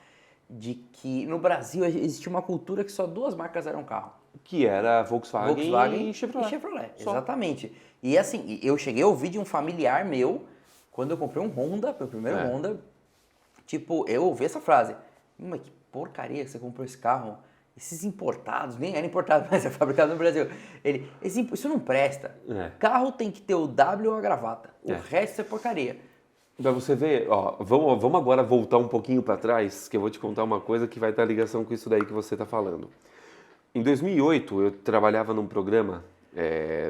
de que no Brasil existia uma cultura que só 2 marcas eram carro. Que era Volkswagen e Chevrolet. Exatamente. E assim, eu cheguei a ouvir de um familiar meu, quando eu comprei um Honda, meu primeiro Honda, tipo, eu ouvi essa frase, mas que porcaria que você comprou esse carro, esses importados, nem era importado, mas é fabricado no Brasil. Isso não presta. Carro tem que ter o W ou a gravata, o resto é porcaria. Pra você ver, vamos agora voltar um pouquinho para trás, que eu vou te contar uma coisa que vai estar em ligação com isso daí que você está falando. Em 2008, eu trabalhava num programa,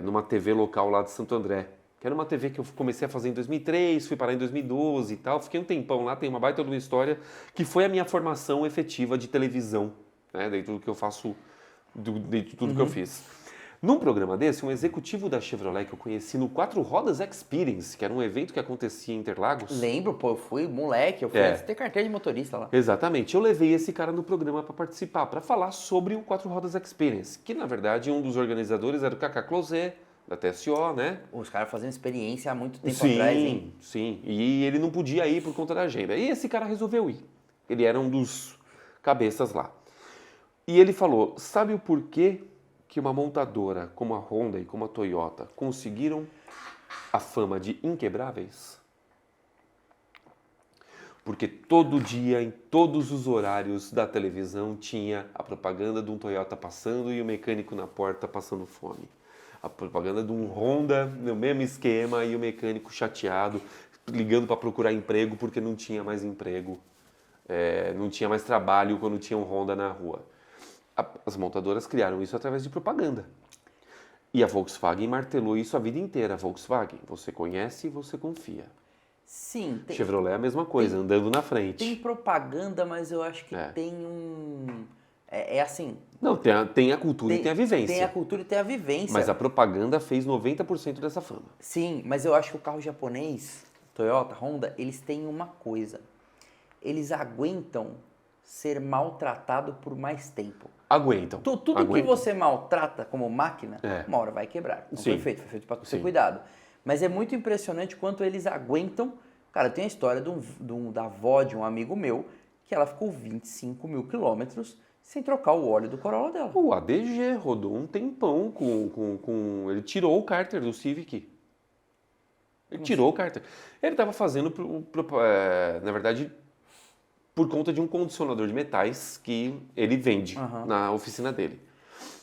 numa TV local lá de Santo André, que era uma TV que eu comecei a fazer em 2003, fui parar em 2012 e tal, fiquei um tempão lá, tem uma baita de uma história, que foi a minha formação efetiva de televisão, né, dentro do que eu faço, dentro de tudo que eu fiz. Num programa desse, um executivo da Chevrolet que eu conheci no 4 Rodas Experience, que era um evento que acontecia em Interlagos. Lembro, pô, eu fui moleque, antes de ter carteira de motorista lá. Exatamente, eu levei esse cara no programa para participar, para falar sobre o 4 Rodas Experience, que na verdade um dos organizadores era o Cacá Closet, da TSO, né? Os caras fazendo experiência há muito tempo atrás, hein? Sim, e ele não podia ir por conta da agenda. E esse cara resolveu ir. Ele era um dos cabeças lá. E ele falou, sabe o porquê que uma montadora como a Honda e como a Toyota conseguiram a fama de inquebráveis? Porque todo dia, em todos os horários da televisão, tinha a propaganda de um Toyota passando e o mecânico na porta passando fome. A propaganda de um Honda no mesmo esquema e o mecânico chateado, ligando para procurar emprego porque não tinha mais emprego, não tinha mais trabalho quando tinha um Honda na rua. As montadoras criaram isso através de propaganda. E a Volkswagen martelou isso a vida inteira. Volkswagen, você conhece e você confia. Sim. Chevrolet é a mesma coisa, andando na frente. Tem propaganda, mas eu acho que tem um... assim... Não, tem a cultura e tem a vivência. Tem a cultura e tem a vivência. Mas a propaganda fez 90% dessa fama. Sim, mas eu acho que o carro japonês, Toyota, Honda, eles têm uma coisa. Eles aguentam ser maltratado por mais tempo. Aguentam. Tudo que você maltrata como máquina, uma hora vai quebrar. Não foi feito para ser cuidado. Mas é muito impressionante quanto eles aguentam. Cara, tem a história da avó de um amigo meu, que ela ficou 25 mil quilômetros sem trocar o óleo do Corolla dela. O ADG rodou um tempão ele tirou o cárter do Civic. Ele tirou o cárter. Ele estava fazendo, na verdade, por conta de um condicionador de metais que ele vende na oficina dele.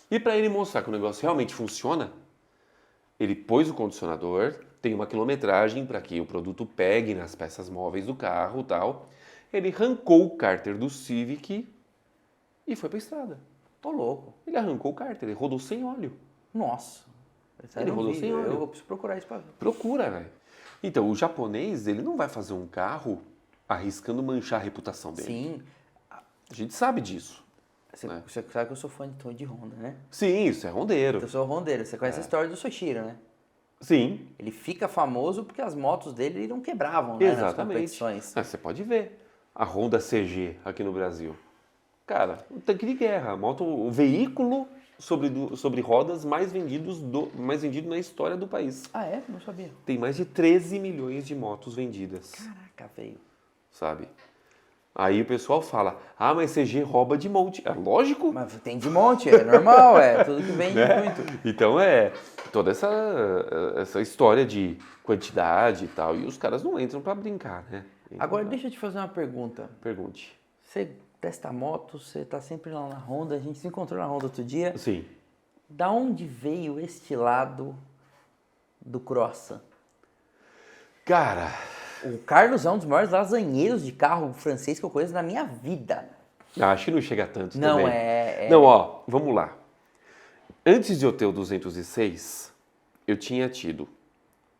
E para ele mostrar que o negócio realmente funciona, Ele pôs o condicionador, tem uma quilometragem para que o produto pegue nas peças móveis do carro e tal. Ele arrancou o cárter do Civic e foi para a estrada. Tô louco. Ele arrancou o cárter, ele rodou sem óleo. Nossa. Ele rodou sem óleo. Eu preciso procurar isso pra ver. Procura, velho. Então, o japonês, ele não vai fazer um carro arriscando manchar a reputação dele. Sim. A gente sabe disso. Você sabe que eu sou fã de Honda, né? Sim, isso é rondeiro. Eu sou rondeiro. Você conhece a história do Soichiro, né? Sim. Ele fica famoso porque as motos dele não quebravam, né? Exatamente. Nas competições. Você pode ver a Honda CG aqui no Brasil. Cara, um tanque de guerra, o veículo sobre rodas mais vendido na história do país. Ah, é? Não sabia. Tem mais de 13 milhões de motos vendidas. Caraca, velho. Sabe? Aí o pessoal fala, mas CG rouba de monte. É lógico. Mas tem de monte, é normal, tudo que vende muito. Então toda essa história de quantidade e tal. E os caras não entram pra brincar, né? Agora, deixa eu te fazer uma pergunta. Pergunte. Você testa moto, você tá sempre lá na Honda, a gente se encontrou na Honda outro dia. Sim. Da onde veio este lado do croissant? Cara... O Carlos é um dos maiores lasanheiros de carro francês que eu conheço na minha vida. Acho que não chega tanto não, também. Não, vamos lá. Antes de eu ter o 206, eu tinha tido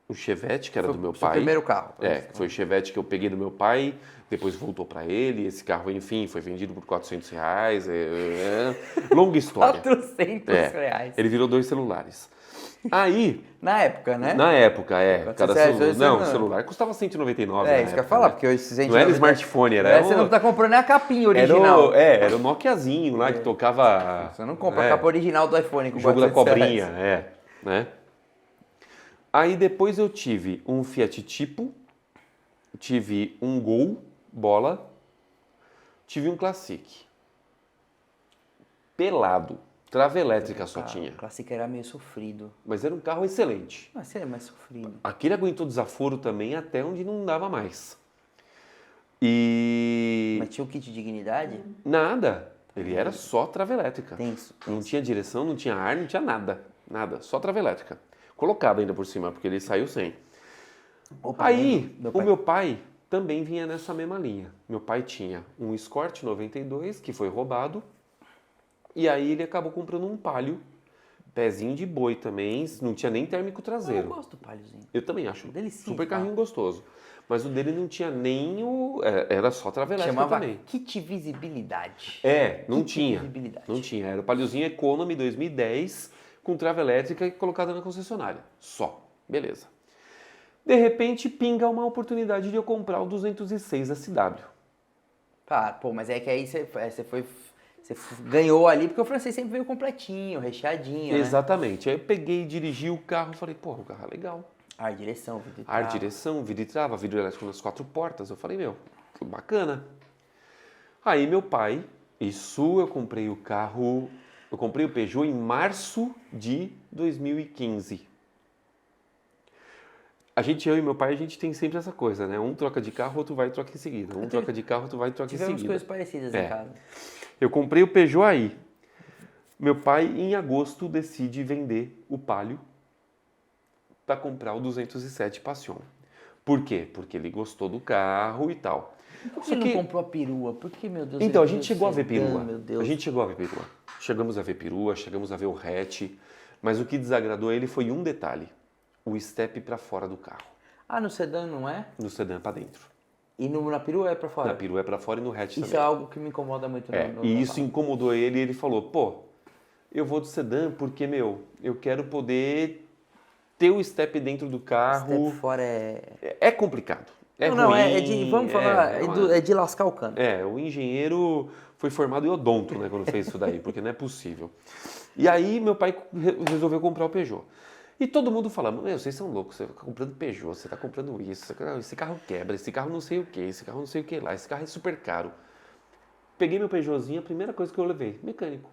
o Chevette, que era do meu pai. Foi o primeiro carro. Foi o Chevette que eu peguei do meu pai, depois voltou para ele. Esse carro, enfim, foi vendido por R$400. Longa história. R$400. Ele virou 2 celulares. Aí... Na época, né? Na época, Cada o celular custava R$199. Isso que eu ia falar, porque hoje se não era smartphone, era... Você não tá comprando nem a capinha original. Era o Nokiazinho lá que tocava... Você não compra a capa original do iPhone com o jogo da cobrinha, né? Aí depois eu tive um Fiat Tipo, tive um Gol, bola, tive um Classic. Pelado. Trava elétrica só tinha. O Classic era meio sofrido. Mas era um carro excelente. Mas seria mais sofrido. Aquele aguentou desaforo também até onde não dava mais. Mas tinha o kit de dignidade? Nada. Ele era só trava elétrica. Tenso. Não tinha direção, não tinha ar, não tinha nada. Nada. Só trava elétrica. Colocado ainda por cima, porque ele saiu sem. Aí, o meu pai também vinha nessa mesma linha. Meu pai tinha um Escort 92, que foi roubado. E aí ele acabou comprando um Palio, pezinho de boi também, não tinha nem térmico traseiro. Eu gosto do Paliozinho. Eu também acho. Delicinha, super carrinho gostoso. Mas o dele não tinha nem o... Era só trava elétrica também. Kit visibilidade. Não tinha. Não tinha. Era o Paliozinho Economy 2010 com trava elétrica e colocada na concessionária. Só. Beleza. De repente, pinga uma oportunidade de eu comprar o 206 SW. Cara, mas é que aí você ganhou ali porque o francês sempre veio completinho, recheadinho, Exatamente. Aí eu peguei, dirigi o carro e falei, o carro é legal. Ar, direção, vidro e trava. Vidro e trava, vidro elétrico nas 4 portas. Eu falei, bacana. Aí meu pai, eu comprei o carro, eu comprei o Peugeot em março de 2015. Eu e meu pai, a gente tem sempre essa coisa, né? Um troca de carro, outro vai e troca em seguida. Troca de carro, outro vai e troca em seguida. Tivemos coisas parecidas em casa. Eu comprei o Peugeot aí. Meu pai, em agosto, decide vender o Palio para comprar o 207 Passion. Por quê? Porque ele gostou do carro e tal. Por que ele não comprou a perua? Por que, meu Deus? Então, a gente chegou a ver perua. Meu Deus. A gente chegou a ver perua. Chegamos a ver perua, chegamos a ver o hatch. Mas o que desagradou ele foi um detalhe. O step para fora do carro. No sedã não é? No sedã é para dentro. E na perua é para fora? Na perua é para fora e no hatch também. Isso é algo que me incomoda muito. E isso incomodou ele e ele falou, eu vou do sedã porque, eu quero poder ter o step dentro do carro. O step fora é complicado. Vamos falar, é de lascar o cano. O engenheiro foi formado em odonto, né, quando fez isso daí, porque não é possível. E aí meu pai resolveu comprar o Peugeot. E todo mundo fala, vocês são loucos, você está comprando Peugeot, você está comprando isso, esse carro quebra, esse carro não sei o que, esse carro não sei o que lá, esse carro é super caro. Peguei meu Peugeotzinho, a primeira coisa que eu levei, mecânico.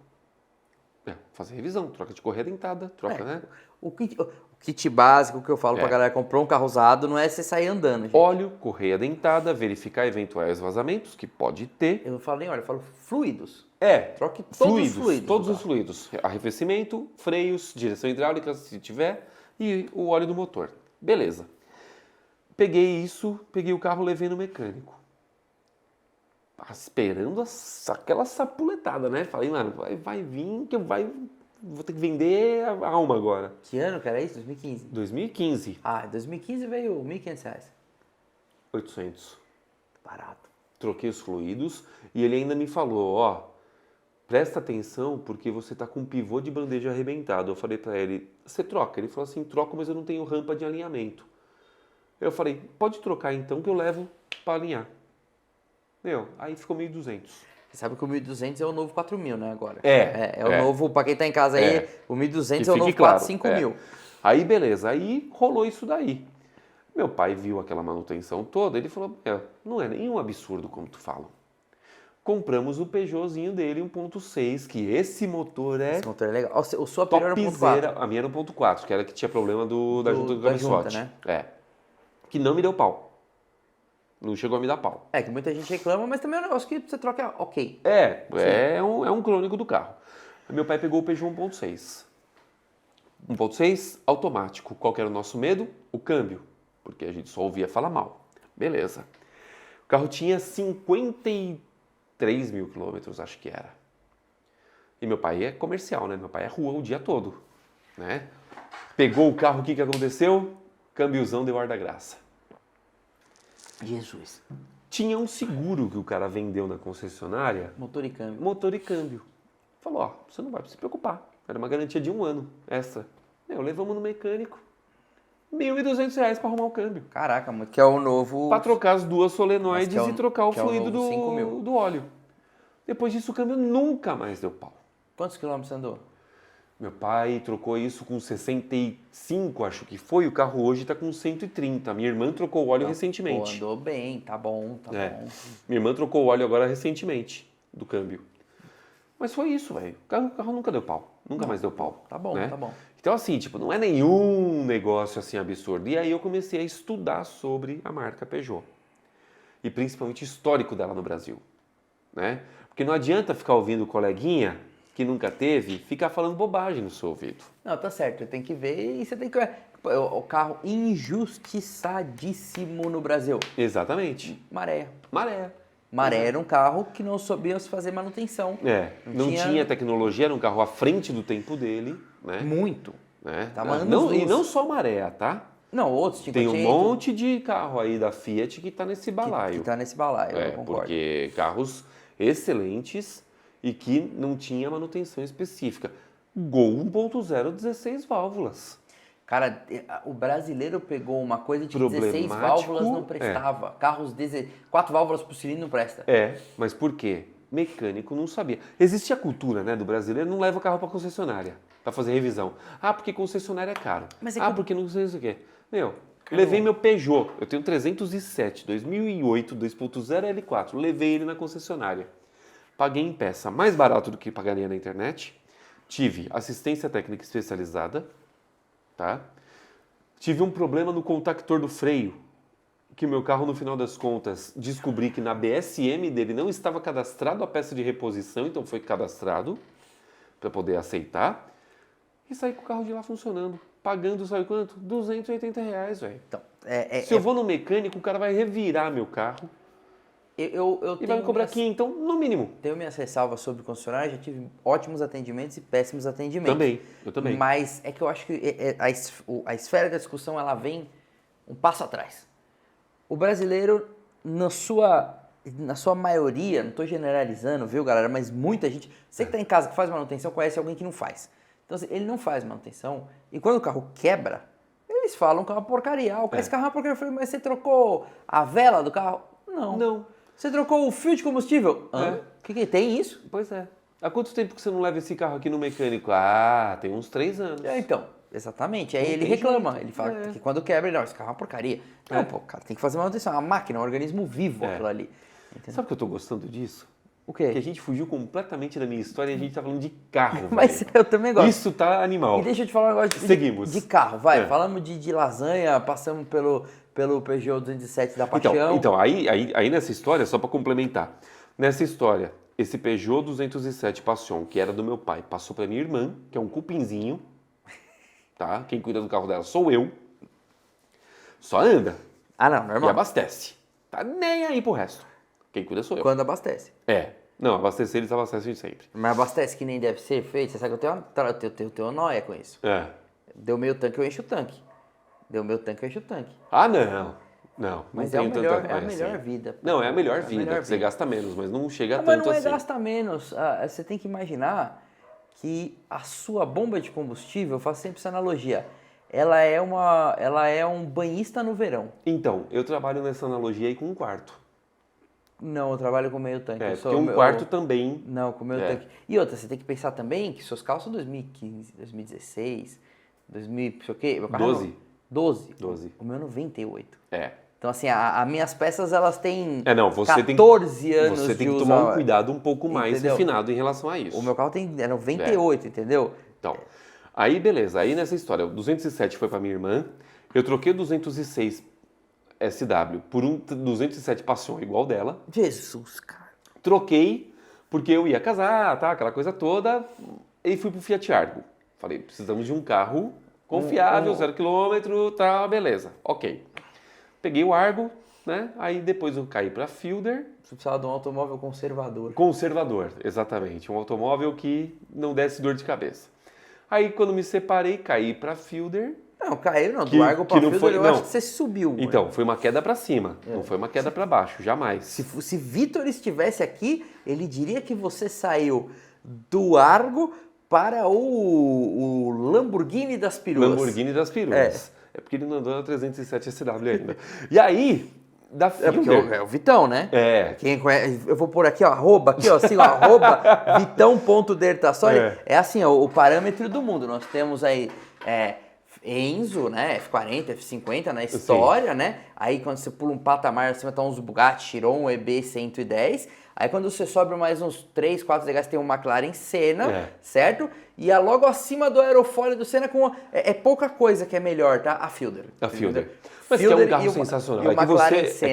Fazer revisão, troca de correia dentada, né? O kit básico que eu falo pra galera, comprou um carro usado, não é você sair andando, gente. Óleo, correia dentada, verificar eventuais vazamentos, que pode ter. Eu não falo nem óleo, eu falo fluidos. Troque todos os fluidos. Todos os fluidos. Arrefecimento, freios, direção hidráulica, se tiver, e o óleo do motor. Beleza. Peguei o carro, levei no mecânico. Esperando aquela sapuletada, né? Falei, mano, vai vir que vou ter que vender a alma agora. Que ano que era isso? 2015? 2015. Ah, em 2015 veio R$ 1.500. 800. Barato. Troquei os fluidos e ele ainda me falou, ó, presta atenção porque você tá com um pivô de bandeja arrebentado. Eu falei pra ele, você troca? Ele falou assim, troco, mas eu não tenho rampa de alinhamento. Eu falei, pode trocar então que eu levo pra alinhar. Aí ficou 1.200. Você sabe que o 1.200 é o novo 4.000, né, agora? É o novo, pra quem tá em casa aí, o 1.200 é o novo 5.000. Aí, beleza. Aí, rolou isso daí. Meu pai viu aquela manutenção toda, ele falou, não é nenhum absurdo como tu fala. Compramos o Peugeotzinho dele, 1.6, que esse motor é... Esse motor é legal. O sua era 1.4. A minha era 1.4, que era que tinha problema da junta do cabeçote. Né? Que não me deu pau. Não chegou a me dar pau. Que muita gente reclama, mas também é um negócio que você troca ok. É um crônico do carro. Meu pai pegou o Peugeot 1.6. 1.6 automático. Qual que era o nosso medo? O câmbio. Porque a gente só ouvia falar mal. Beleza. O carro tinha 53 mil quilômetros, acho que era. E meu pai é comercial, né? Meu pai é rua o dia todo, né? Pegou o carro, o que aconteceu? Câmbiozão deu ar da graça. Jesus. Tinha um seguro que o cara vendeu na concessionária. Motor e câmbio. Motor e câmbio. Falou, você não vai se preocupar. Era uma garantia de 1 ano, essa. Levamos no mecânico. R$1.200 para arrumar o câmbio. Caraca, que é o novo... Para trocar as duas solenoides e trocar o fluido do óleo. Depois disso, o câmbio nunca mais deu pau. Quantos quilômetros andou? Meu pai trocou isso com 65, acho que foi. O carro hoje está com 130. Minha irmã trocou o óleo recentemente. Andou bem, tá bom. Minha irmã trocou o óleo agora recentemente, do câmbio. Mas foi isso, velho. O carro nunca deu pau. Nunca mais deu pau. Tá bom, né? tá bom. Então, assim, não é nenhum negócio assim absurdo. E aí eu comecei a estudar sobre a marca Peugeot. E principalmente o histórico dela no Brasil. Né? Porque não adianta ficar ouvindo o coleguinha que nunca teve, ficar falando bobagem no seu ouvido. Não, tá certo. Tem que ver e você tem que... O carro injustiçadíssimo no Brasil. Exatamente. Maré. Maré era um carro que não sabia fazer manutenção. Não tinha tecnologia, era um carro à frente do tempo dele. Né? Muito. Né? E não só Maré, tá? Não, outros. Tem um monte de carro aí da Fiat que tá nesse balaio. Que tá nesse balaio, eu concordo. Porque carros excelentes e que não tinha manutenção específica. Gol 1.0, 16 válvulas. Cara, o brasileiro pegou uma coisa de 16 válvulas não prestava. Carros 4 válvulas por cilindro não presta. Mas por quê? Mecânico não sabia. Existe a cultura, né, do brasileiro, não leva o carro para concessionária para fazer revisão. Porque concessionária é caro. Porque não sei o quê. Levei meu Peugeot, eu tenho 307, 2008, 2.0 L4, levei ele na concessionária. Paguei em peça mais barato do que pagaria na internet. Tive assistência técnica especializada, tá? Tive um problema no contactor do freio, que o meu carro, no final das contas, descobri que na BSM dele não estava cadastrado a peça de reposição, então foi cadastrado para poder aceitar. E saí com o carro de lá funcionando. Pagando, sabe quanto? R$280, velho. Então, Se eu vou no mecânico, o cara vai revirar meu carro. E vai me cobrar aqui, então, no mínimo. Tenho minhas ressalvas sobre concessionária, já tive ótimos atendimentos e péssimos atendimentos. Eu também. Mas é que eu acho que a esfera da discussão, ela vem um passo atrás. O brasileiro, na sua maioria, não estou generalizando, viu, galera? Mas muita gente... Você que está em casa que faz manutenção, conhece alguém que não faz. Então, assim, ele não faz manutenção. E quando o carro quebra, eles falam que é uma porcaria. Esse carro é uma porcaria. Eu falei, mas você trocou a vela do carro? Não. Você trocou o fio de combustível? O que tem isso? Pois é. Há quanto tempo que você não leva esse carro aqui no mecânico? Tem uns 3 anos. Então, exatamente. Aí ele reclama. Ele fala que quando quebra, esse carro é uma porcaria. Não, cara, tem que fazer manutenção. É uma máquina, um organismo vivo aquilo ali. Entendeu? Sabe o que eu tô gostando disso? O quê? Que a gente fugiu completamente da minha história e a gente tá falando de carro, Mas eu também gosto. Isso tá animal. E deixa eu te falar um negócio de carro. Falamos de lasanha, passamos pelo Peugeot 207 da Paixão. Então aí nessa história, só para complementar. Nessa história, esse Peugeot 207 Passion, que era do meu pai, passou para minha irmã, que é um cupinzinho. tá? Quem cuida do carro dela sou eu. Só anda. Ah, não, normal. E abastece. Tá nem aí pro resto. Quem cuida sou eu. Quando abastece. Não, abastecer eles abastecem sempre. Mas abastece que nem deve ser feito. Você sabe que eu tenho uma noia com isso. Deu meio tanque, eu encho o tanque. Deu meu tanque, eu encho o tanque. Ah, não. Mas não é a melhor assim. vida. Não, é a melhor vida. Você gasta menos, mas não chega Mas tanto não é assim. gasta menos. Você tem que imaginar que a sua bomba de combustível, eu faço sempre essa analogia, ela é um banhista no verão. Então, eu trabalho nessa analogia aí com um quarto. Não, eu trabalho com meio tanque. Porque um quarto também... Não, com meio tanque. E outra, você tem que pensar também que seus carros são 2015, 2016, 2000, não sei o quê. Meu carro 12. O meu 98. Então, assim, as minhas peças, elas têm 14 anos Você tem que tomar um cuidado um pouco mais refinado em relação a isso. O meu carro é 98, entendeu? Então, aí beleza. Aí nessa história, o 207 foi para minha irmã, eu troquei o 206 SW por um 207 Passion igual dela. Jesus, cara. Troquei porque eu ia casar, tá? Aquela coisa toda. E fui pro Fiat Argo. Falei, precisamos de um carro confiável, 0 km, tá, beleza. Ok. Peguei o Argo, né? Aí depois eu caí para Fielder. Você precisava de um automóvel conservador. Conservador, exatamente. Um automóvel que não desse dor de cabeça. Aí quando me separei, caí para Fielder. Não, caiu não. Do Argo para Fielder eu acho que você subiu. Então, mano. Foi uma queda para cima. Não foi uma queda para baixo, jamais. Se Vitor estivesse aqui, ele diria que você saiu do Argo para o Lamborghini das peruas. Lamborghini das peruas. É porque ele não andou na 307 SW ainda. E aí, da Fielder... É o Vitão, né? Quem conhece, eu vou pôr aqui, ó, arroba Vitão.dertassoli. É assim, ó, o parâmetro do mundo. Nós temos aí Enzo, né? F40, F50 na história, né? Aí quando você pula um patamar, você vai estar uns Bugatti Chiron, EB110. Aí quando você sobe mais uns 3, 4 legais, tem um McLaren Senna, certo? E logo acima do aerofólio do Senna, é pouca coisa que é melhor, tá? A Fielder. A Fielder. Mas Fielder, que é um carro sensacional. É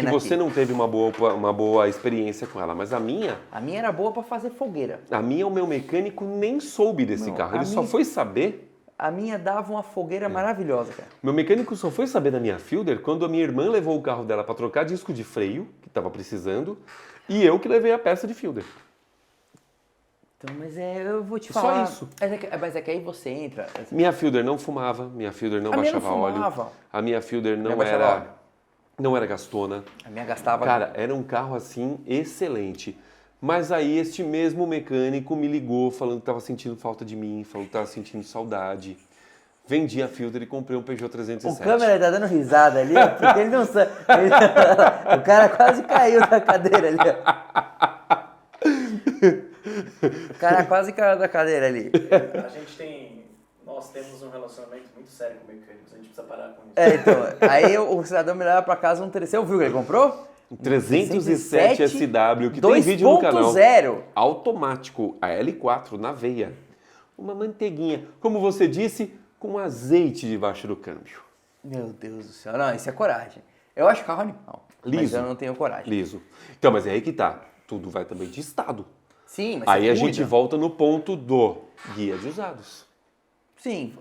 que você não teve uma boa experiência com ela, mas a minha... A minha era boa para fazer fogueira. A minha, o meu mecânico nem soube desse carro. Ele só foi saber... A minha dava uma fogueira maravilhosa, cara. Meu mecânico só foi saber da minha Fielder quando a minha irmã levou o carro dela para trocar disco de freio, que estava precisando, e eu que levei a peça de Fielder. Então, mas eu vou te falar. Só isso. Mas é que aí você entra... Minha Fielder não fumava, minha Fielder não baixava óleo. A minha Fielder não era gastona. A minha gastava... Cara, era um carro assim excelente. Mas aí este mesmo mecânico me ligou falando que estava sentindo falta de mim, falando que estava sentindo saudade. Vendi a Fielder e comprei um Peugeot 307. O câmera tá dando risada ali, porque ele não sabe. O cara quase caiu da cadeira ali. O cara quase caiu da cadeira ali. Nós temos um relacionamento muito sério com mecânicos, a gente precisa parar com isso. Então, aí o cidadão me leva pra casa um 300. Você ouviu que ele comprou? 307 SW, que tem vídeo no canal. 2.0. Automático, a L4 na veia. Uma manteiguinha, como você disse, com azeite debaixo do câmbio. Meu Deus do céu, não, isso é coragem. Eu acho carro animal, liso, mas eu não tenho coragem. Liso. Então, mas é aí que tá, tudo vai também de estado. Sim, mas aí a gente volta no ponto do guia de usados. Sim,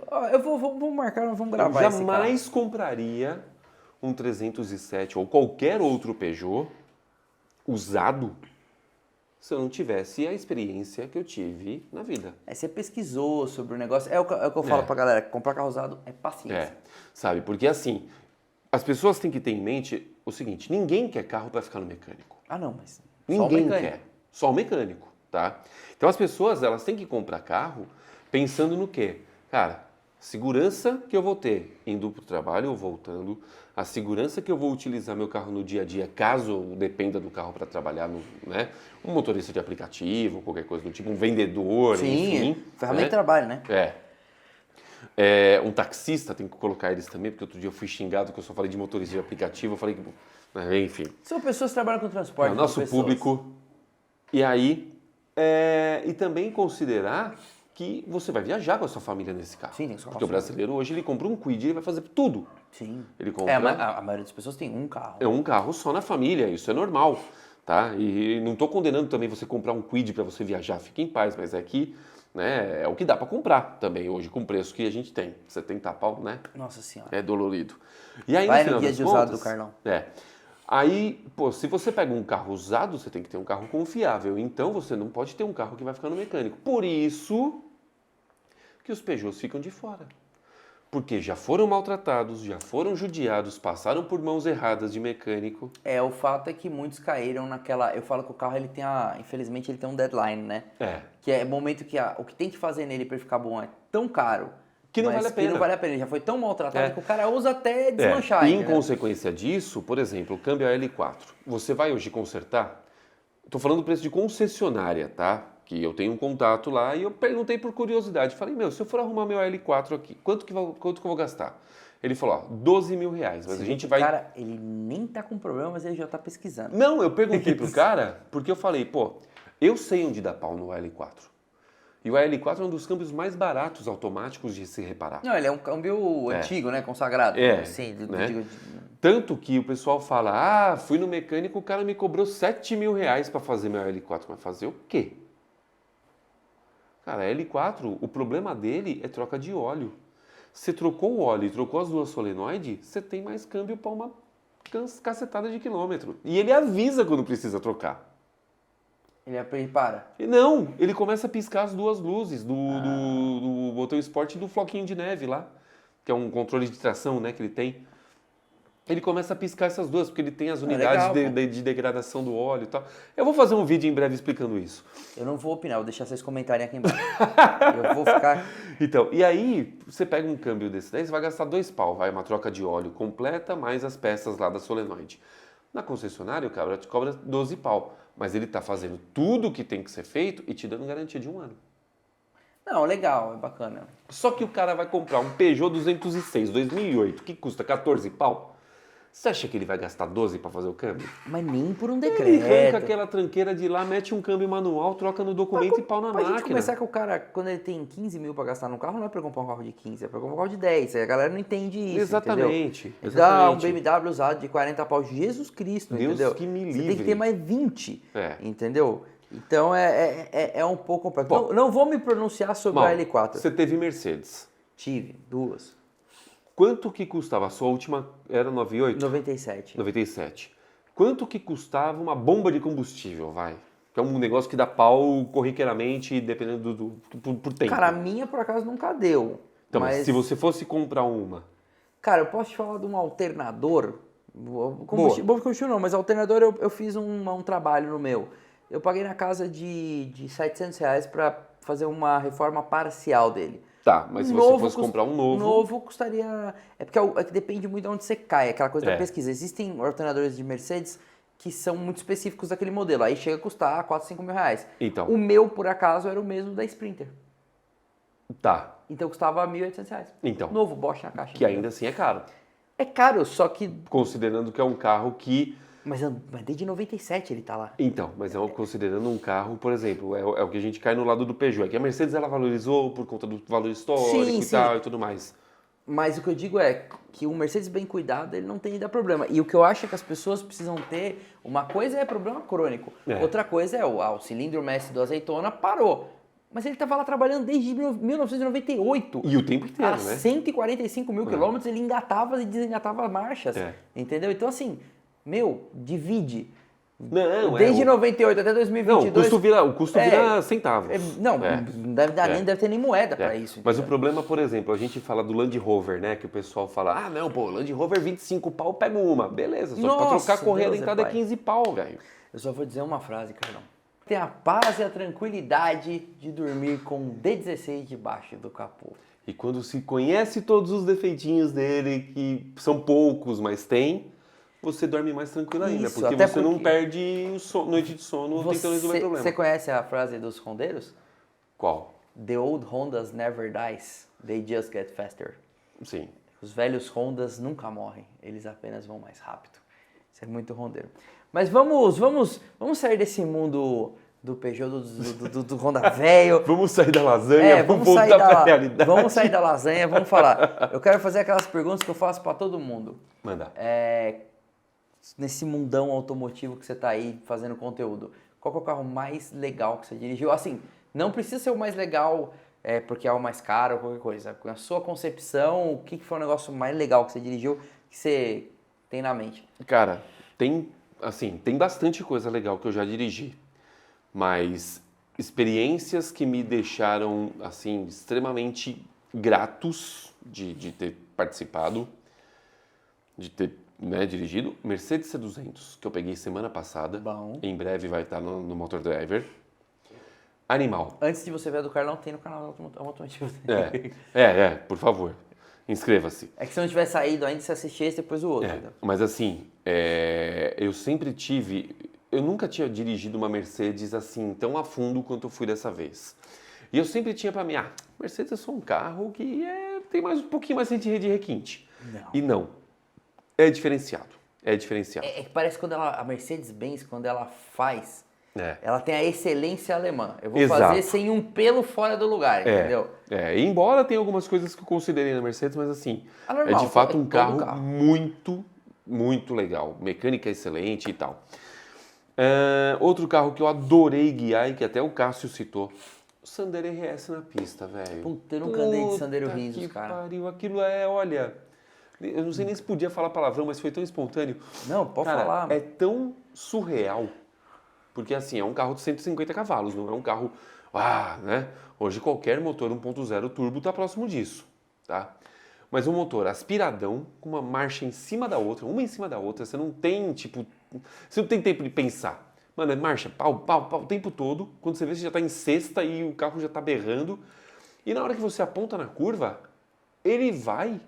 vamos marcar, nós vamos gravar esse carro. Eu jamais compraria um 307 ou qualquer outro Peugeot usado se eu não tivesse a experiência que eu tive na vida. Você pesquisou sobre o negócio. É o que eu falo pra galera, comprar carro usado é paciência. Sabe, porque assim, as pessoas têm que ter em mente o seguinte, ninguém quer carro para ficar no mecânico. Ah, não, mas ninguém quer. Só o mecânico, tá? Então as pessoas, elas têm que comprar carro pensando no quê? Cara, segurança que eu vou ter indo para o trabalho ou voltando, a segurança que eu vou utilizar meu carro no dia a dia, caso dependa do carro para trabalhar, né? Um motorista de aplicativo, qualquer coisa do tipo, um vendedor, enfim. Ferramenta de trabalho, né? Um taxista, tem que colocar eles também, porque outro dia eu fui xingado que eu só falei de motorista de aplicativo, eu falei que... Enfim. São pessoas que trabalham com transporte. É o nosso público. E aí, e também considerar que você vai viajar com a sua família nesse carro. Sim, tem que porque o brasileiro hoje, ele compra um Kwid e ele vai fazer tudo. Sim. Ele compra... a maioria das pessoas tem um carro. É um carro só na família, isso é normal, tá? E não estou condenando também você comprar um Kwid para você viajar, fique em paz, mas é que né? É o que dá para comprar também hoje, com o preço que a gente tem. 70 pau, né? Nossa Senhora. É dolorido. E aí, vai no guia de usado do Carlão. Aí, pô, se você pega um carro usado, você tem que ter um carro confiável. Então, você não pode ter um carro que vai ficar no mecânico. Por isso que os Peugeots ficam de fora. Porque já foram maltratados, já foram judiados, passaram por mãos erradas de mecânico. O fato é que muitos caíram naquela... Eu falo que o carro, ele tem infelizmente, ele tem um deadline, né? Que é o momento que o que tem que fazer nele para ele ficar bom é tão caro... Que não vale a pena. Que não vale a pena. Ele já foi tão maltratado que o cara usa até desmanchar. E em consequência disso, por exemplo, o câmbio AL4. Você vai hoje consertar? Estou falando do preço de concessionária, tá? Que eu tenho um contato lá e eu perguntei por curiosidade. Falei, se eu for arrumar meu AL4 aqui, quanto que eu vou gastar? Ele falou, R$12 mil. Mas a gente vai... Cara, ele nem tá com problema, mas ele já tá pesquisando. Não, eu perguntei pro cara, porque eu falei, eu sei onde dá pau no AL4. E o AL4 é um dos câmbios mais baratos automáticos de se reparar. Não, ele é um câmbio antigo, né? Consagrado. Sim, né? Tanto que o pessoal fala, fui no mecânico, o cara me cobrou R$7 mil para fazer meu AL4. Mas fazer o quê? Cara, AL4, o problema dele é troca de óleo. Você trocou o óleo e trocou as duas solenoides, você tem mais câmbio para uma cacetada de quilômetro. E ele avisa quando precisa trocar. Ele para? Não, ele começa a piscar as duas luzes do botão esporte e do floquinho de neve lá, que é um controle de tração, né, que ele tem. Ele começa a piscar essas duas, porque ele tem as unidades de degradação do óleo e tal. Eu vou fazer um vídeo em breve explicando isso. Eu não vou opinar, vou deixar vocês comentarem aqui embaixo. Eu vou ficar... Então, e aí, você pega um câmbio desse daí, você vai gastar R$2 pau, vai uma troca de óleo completa, mais as peças lá da solenoide. Na concessionária, o cara te cobra R$12 pau. Mas ele está fazendo tudo o que tem que ser feito e te dando garantia de 1 ano. Não, legal, é bacana. Só que o cara vai comprar um Peugeot 206 2008, que custa 14 pau. Você acha que ele vai gastar 12 para fazer o câmbio? Mas nem por um decreto. Ele arranca aquela tranqueira de lá, mete um câmbio manual, troca no documento e pau na máquina. Pra gente começar que o cara, quando ele tem 15 mil para gastar num carro, não é para comprar um carro de 15, é para comprar um carro de 10. Aí a galera não entende isso, Exatamente. Entendeu? Dá um BMW usado de 40 pau, Jesus Cristo, Deus entendeu? Que me livre. Você tem que ter mais 20, entendeu? Então é um pouco complexo. Bom, não vou me pronunciar sobre a L4. Você teve Mercedes. Tive, 2. Quanto que custava? A sua última era 98? 97. 97. Quanto que custava uma bomba de combustível, vai? Que é um negócio que dá pau corriqueiramente, dependendo por tempo. Cara, a minha, por acaso, nunca deu. Então, mas se você fosse comprar uma... Cara, eu posso te falar de um alternador. Combustível não, mas alternador eu fiz um trabalho no meu. Eu paguei na casa de R$700 para fazer uma reforma parcial dele. Tá, mas se você fosse comprar um novo... Novo custaria... É que depende muito de onde você cai, aquela coisa da pesquisa. Existem alternadores de Mercedes que são muito específicos daquele modelo. Aí chega a custar R$4, R$5 mil. Então. O meu, por acaso, era o mesmo da Sprinter. Tá. Então custava R$1.800. Então. Novo, Bosch na caixa. Que ainda assim é caro. É caro, só que... Considerando que é um carro que... Mas desde 97 ele tá lá. Então, mas considerando um carro, por exemplo, é o que a gente cai no lado do Peugeot. É que a Mercedes ela valorizou por conta do valor histórico tal e tudo mais. Mas o que eu digo é que o Mercedes bem cuidado, ele não tem ainda problema. E o que eu acho é que as pessoas precisam ter... Uma coisa é problema crônico. Outra coisa é o cilindro mestre do azeitona parou. Mas ele estava lá trabalhando desde 1998. E o tempo inteiro, né? 145 mil quilômetros, ele engatava e desengatava marchas. Entendeu? Então, assim... divide. Não, desde 98 até 2022... Não, o custo vira centavo. Não deve ter nem moeda para isso. Mas o problema, por exemplo, a gente fala do Land Rover, né? Que o pessoal fala, Land Rover 25 pau, eu pego uma. Beleza, só pra trocar a correia dentada é 15 pau, velho. Eu só vou dizer uma frase, Carlão. Tem a paz e a tranquilidade de dormir com um D16 debaixo do capô. E quando se conhece todos os defeitinhos dele, que são poucos, mas tem... você dorme mais tranquilo ainda, porque você não perde noite de sono tentando resolver o problema. Você conhece a frase dos rondeiros? Qual? The old Hondas never dies, they just get faster. Sim. Os velhos Hondas nunca morrem, eles apenas vão mais rápido. Isso é muito rondeiro. Mas vamos sair desse mundo do Peugeot, do Honda velho. Vamos sair da lasanha, vamos voltar para a realidade. Vamos sair da lasanha, vamos falar. Eu quero fazer aquelas perguntas que eu faço para todo mundo. Manda. Nesse mundão automotivo que você está aí fazendo conteúdo, qual que é o carro mais legal que você dirigiu? Assim, Não precisa ser o mais legal porque é o mais caro ou qualquer coisa. Na sua concepção, o que foi o negócio mais legal que você dirigiu, que você tem na mente? Cara, tem bastante coisa legal que eu já dirigi, mas experiências que me deixaram, assim, extremamente gratos de ter participado, de ter dirigido. Mercedes C200, que eu peguei semana passada. Bom. Em breve vai estar no Motor Driver. Animal. Antes de você ver a do Carlão, tem no canal Automotivo. Por favor. Inscreva-se. É que se não tiver saído ainda, você assiste esse depois o outro. Mas assim, eu nunca tinha dirigido uma Mercedes assim tão a fundo quanto eu fui dessa vez. E eu sempre tinha pra mim, Mercedes é só um carro que tem mais um pouquinho mais de requinte. Não. E não. É diferenciado. É diferenciado. É que parece quando a Mercedes-Benz, quando ela faz, ela tem a excelência alemã. Eu vou fazer sem um pelo fora do lugar, entendeu? Embora tenha algumas coisas que eu considerei na Mercedes, mas assim, normal, é de fato um carro muito, muito legal. Mecânica excelente e tal. Outro carro que eu adorei guiar e que até o Cássio citou, o Sandero RS na pista, velho. Puta, eu nunca andei de Sandero Risos, cara. Pariu, aquilo olha... Eu não sei nem se podia falar palavrão, mas foi tão espontâneo. Não, pode falar. É tão surreal. Porque assim, é um carro de 150 cavalos, não é um carro... né? Hoje qualquer motor 1.0 turbo está próximo disso, tá? Mas um motor aspiradão, com uma marcha em cima da outra, uma em cima da outra, você não tem, você não tem tempo de pensar. Mano, é marcha, pau, pau, pau, o tempo todo. Quando você vê, você já está em sexta e o carro já está berrando. E na hora que você aponta na curva, ele vai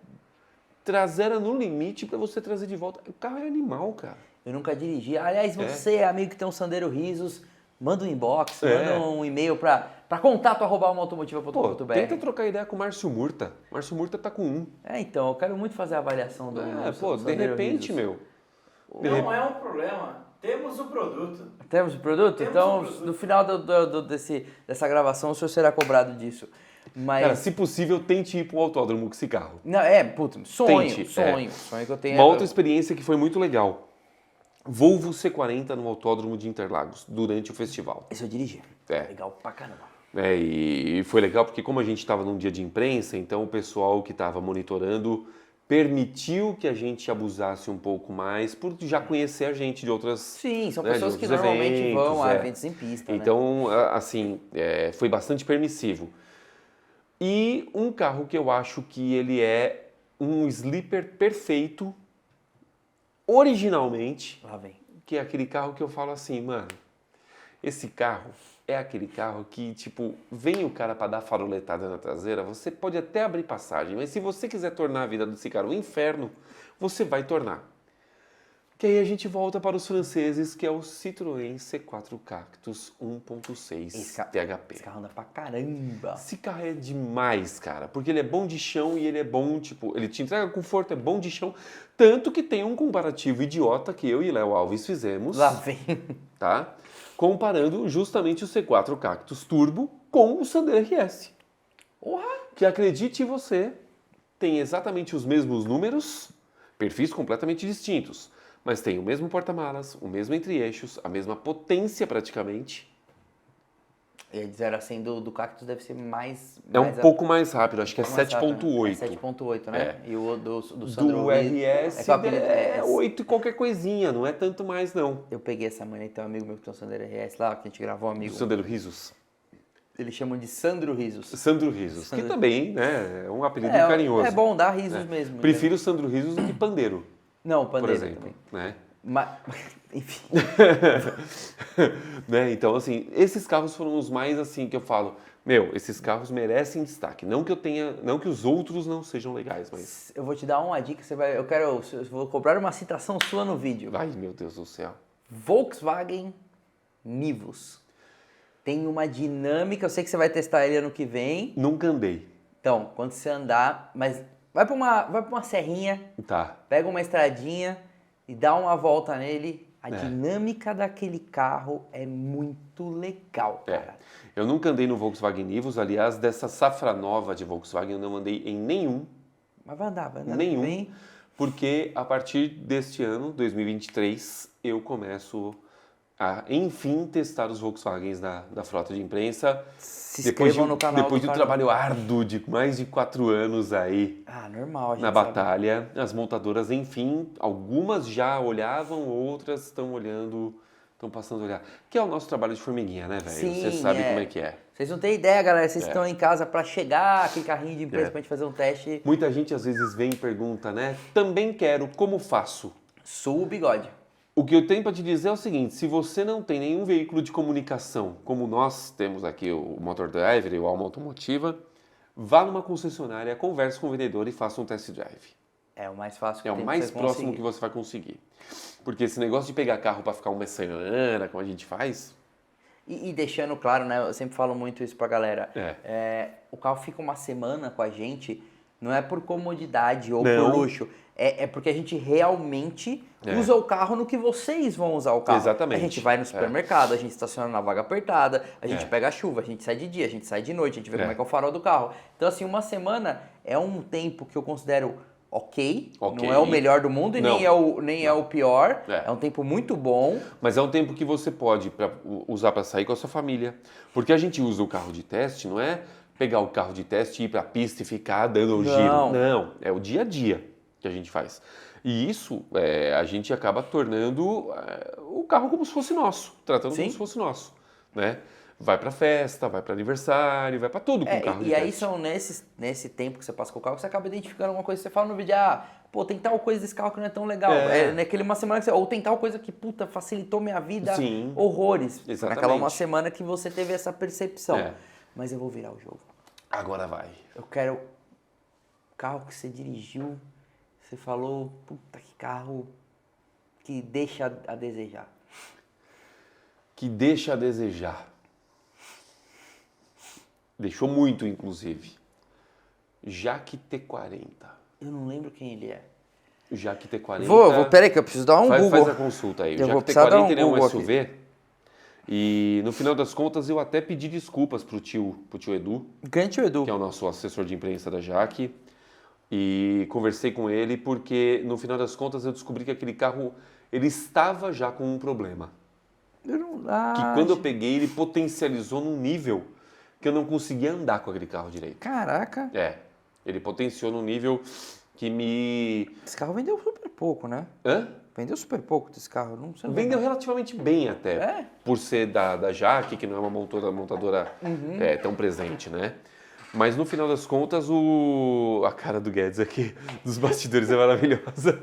traseira no limite para você trazer de volta. O carro é animal, cara. Eu nunca dirigi. Aliás, você, amigo que tem um Sandero Risos, manda um inbox, manda um e-mail para contato@automotiva.com.br. Tenta trocar ideia com o Márcio Murta. Márcio Murta tá com 1. Então, eu quero muito fazer a avaliação do de repente, Risos. Não é um problema. Temos o produto. Temos o produto? Então, no final dessa gravação, o senhor será cobrado disso. Mas... Cara, se possível, tente ir para um autódromo com esse carro. Não, sonho que eu tenho. Uma outra experiência que foi muito legal. Volvo C40 no autódromo de Interlagos, durante o festival. Esse eu dirigi. Legal pra caramba. E foi legal porque como a gente estava num dia de imprensa, então o pessoal que estava monitorando permitiu que a gente abusasse um pouco mais por já conhecer a gente de outras... Sim, são pessoas que normalmente vão a eventos em pista. Então, assim, foi bastante permissivo. E um carro que eu acho que ele é um sleeper perfeito, originalmente, Lá vem. que é aquele carro que eu falo assim, mano, esse carro é aquele carro que, vem o cara para dar faroletada na traseira, você pode até abrir passagem, mas se você quiser tornar a vida desse cara um inferno, você vai tornar. Que aí a gente volta para os franceses, que é o Citroën C4 Cactus 1.6 THP. Esse carro anda pra caramba. Esse carro é demais, cara, porque ele é bom de chão e ele é bom, ele te entrega conforto, é bom de chão, tanto que tem um comparativo idiota que eu e Léo Alves fizemos. Lá vem. Tá? Comparando justamente o C4 Cactus Turbo com o Sandero RS. Que, acredite você, tem exatamente os mesmos números, perfis completamente distintos, mas tem o mesmo porta-malas, o mesmo entre-eixos, a mesma potência praticamente. E de 0 a 100 do Cactus deve ser mais... Um pouco mais rápido, acho que é 7.8. É 7.8, né? E o do Sandero do RS é 8 e qualquer coisinha, não é tanto mais não. Eu peguei essa manhã, então, um amigo meu que tem um Sandero RS lá, que a gente gravou, amigo. O Sandero Risos. Eles chamam de Sandro Risos. Sandro Risos, que também, né, é um apelido carinhoso. É bom, dá risos mesmo. Prefiro o Sandro Risos do que Pandeiro. Não, o Pandeiro por exemplo, também. Né? Mas, enfim. Né? Então, assim, esses carros foram os mais, assim, que eu falo, esses carros merecem destaque. Não que os outros não sejam legais, mas... Eu vou te dar uma dica, eu vou cobrar uma citação sua no vídeo. Ai, meu Deus do céu. Volkswagen Nivus. Tem uma dinâmica, eu sei que você vai testar ele ano que vem. Nunca andei. Então, quando você andar, mas vai pra uma serrinha, Tá. Pega uma estradinha e dá uma volta nele. A dinâmica daquele carro é muito legal, cara. Eu nunca andei no Volkswagen Nivus, aliás, dessa safra nova de Volkswagen eu não andei em nenhum. Mas vai andar. Nenhum, bem. porque a partir deste ano, 2023, eu começo a, enfim, testar os Volkswagens da frota de imprensa. Se inscrevam no canal. Depois de um trabalho árduo de mais de 4 anos aí. Normal, a gente na batalha, as montadoras, enfim, algumas já olhavam, outras estão olhando, estão passando a olhar. Que é o nosso trabalho de formiguinha, né, velho? Você sabe como é que é. Vocês não têm ideia, galera. Vocês estão em casa para chegar aquele carrinho de imprensa pra gente fazer um teste. Muita gente às vezes vem e pergunta, né? Também quero, como faço? Sua o bigode. O que eu tenho para te dizer é o seguinte, se você não tem nenhum veículo de comunicação, como nós temos aqui o Motor Driver e o Alma Automotiva, vá numa concessionária, converse com o vendedor e faça um test drive. É o mais fácil que É o mais próximo que você vai conseguir. Porque esse negócio de pegar carro para ficar uma semana, como a gente faz... E deixando claro, né? Eu sempre falo muito isso pra galera. O carro fica uma semana com a gente, não é por comodidade ou por luxo. É porque a gente realmente usa o carro no que vocês vão usar o carro. Exatamente. A gente vai no supermercado, a gente estaciona na vaga apertada, a gente pega a chuva, a gente sai de dia, a gente sai de noite, a gente vê como é que é o farol do carro. Então, assim, uma semana é um tempo que eu considero ok. Não é o melhor do mundo e nem é o pior. É um tempo muito bom. Mas é um tempo que você pode usar para sair com a sua família. Porque a gente usa o carro de teste, não é pegar o carro de teste e ir para a pista e ficar dando o giro. Não, é o dia a dia que a gente faz. E isso a gente acaba tornando o carro como se fosse nosso, tratando como se fosse nosso, né? Vai para festa, vai para aniversário, vai para tudo com o carro de teste. E aí são nesse tempo que você passa com o carro que você acaba identificando uma coisa que você fala no vídeo, tem tal coisa desse carro que não é tão legal. Naquele uma semana que ou tem tal coisa que, facilitou minha vida horrores. Exatamente. Naquela uma semana que você teve essa percepção. Mas eu vou virar o jogo. Agora vai. Eu quero o carro que você dirigiu, você falou, puta, que carro que deixa a desejar. Que deixa a desejar. Deixou muito, inclusive. Jaque T40. Eu não lembro quem ele é. Jaque T40. Peraí que eu preciso dar um Google. Faz a consulta aí. O Jaque T40 ele é um SUV. Aqui. E no final das contas eu até pedi desculpas pro tio Edu. Grande tio Edu. Que é o nosso assessor de imprensa da Jaque. E conversei com ele porque no final das contas eu descobri que aquele carro ele estava já com um problema. Que quando eu peguei ele potencializou num nível que eu não conseguia andar com aquele carro direito. Caraca! Ele potenciou num nível que me... Esse carro vendeu super pouco, né? Vendeu super pouco desse carro. Não vendeu relativamente bem até. Por ser da Jaque, que não é uma montadora tão presente, né? Mas no final das contas, a cara do Guedes aqui, dos bastidores, é maravilhosa.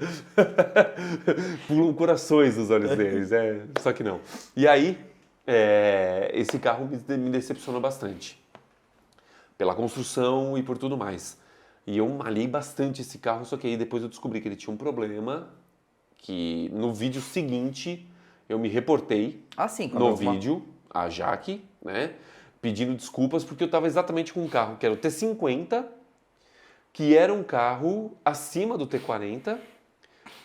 Pulam corações nos olhos deles, só que não. E aí, esse carro me decepcionou bastante. Pela construção e por tudo mais. E eu malhei bastante esse carro, só que aí depois eu descobri que ele tinha um problema, que no vídeo seguinte eu me reportei no vídeo, a Jaque, né? Pedindo desculpas porque eu estava exatamente com um carro que era o T50, que era um carro acima do T40,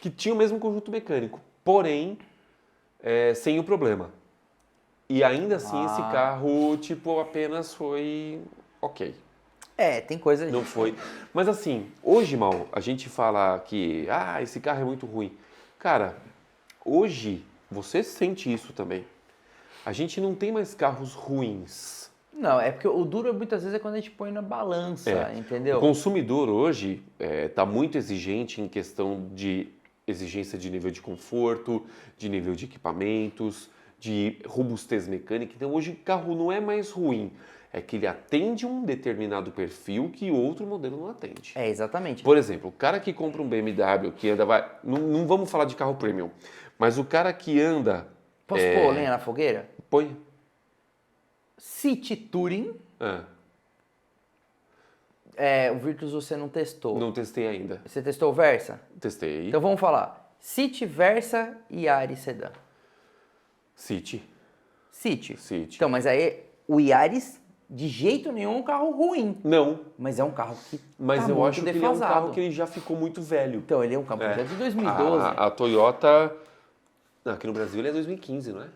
que tinha o mesmo conjunto mecânico, porém sem o problema. E ainda assim esse carro apenas foi ok. Tem coisa... Não foi. Mas assim, hoje, Mal, a gente fala que esse carro é muito ruim. Cara, hoje você sente isso também. A gente não tem mais carros ruins. Não, é porque o duro muitas vezes é quando a gente põe na balança, entendeu? O consumidor hoje está muito exigente em questão de exigência de nível de conforto, de nível de equipamentos, de robustez mecânica. Então hoje o carro não é mais ruim, é que ele atende um determinado perfil que outro modelo não atende. Exatamente. Por exemplo, o cara que compra um BMW, que anda... Não vamos falar de carro premium, mas o cara que anda... Posso pôr lenha na fogueira? Põe. City Touring. O Virtus você não testou. Não testei ainda. Você testou o Versa? Testei. Então vamos falar. City, Versa e Yaris Sedan. City. Então, mas aí o Yaris de jeito nenhum é um carro ruim. Não. Mas é um carro que Mas eu acho que ele é um carro que ele já ficou muito velho. Então, ele é um carro de 2012. A Toyota... Aqui no Brasil ele é 2015, não é?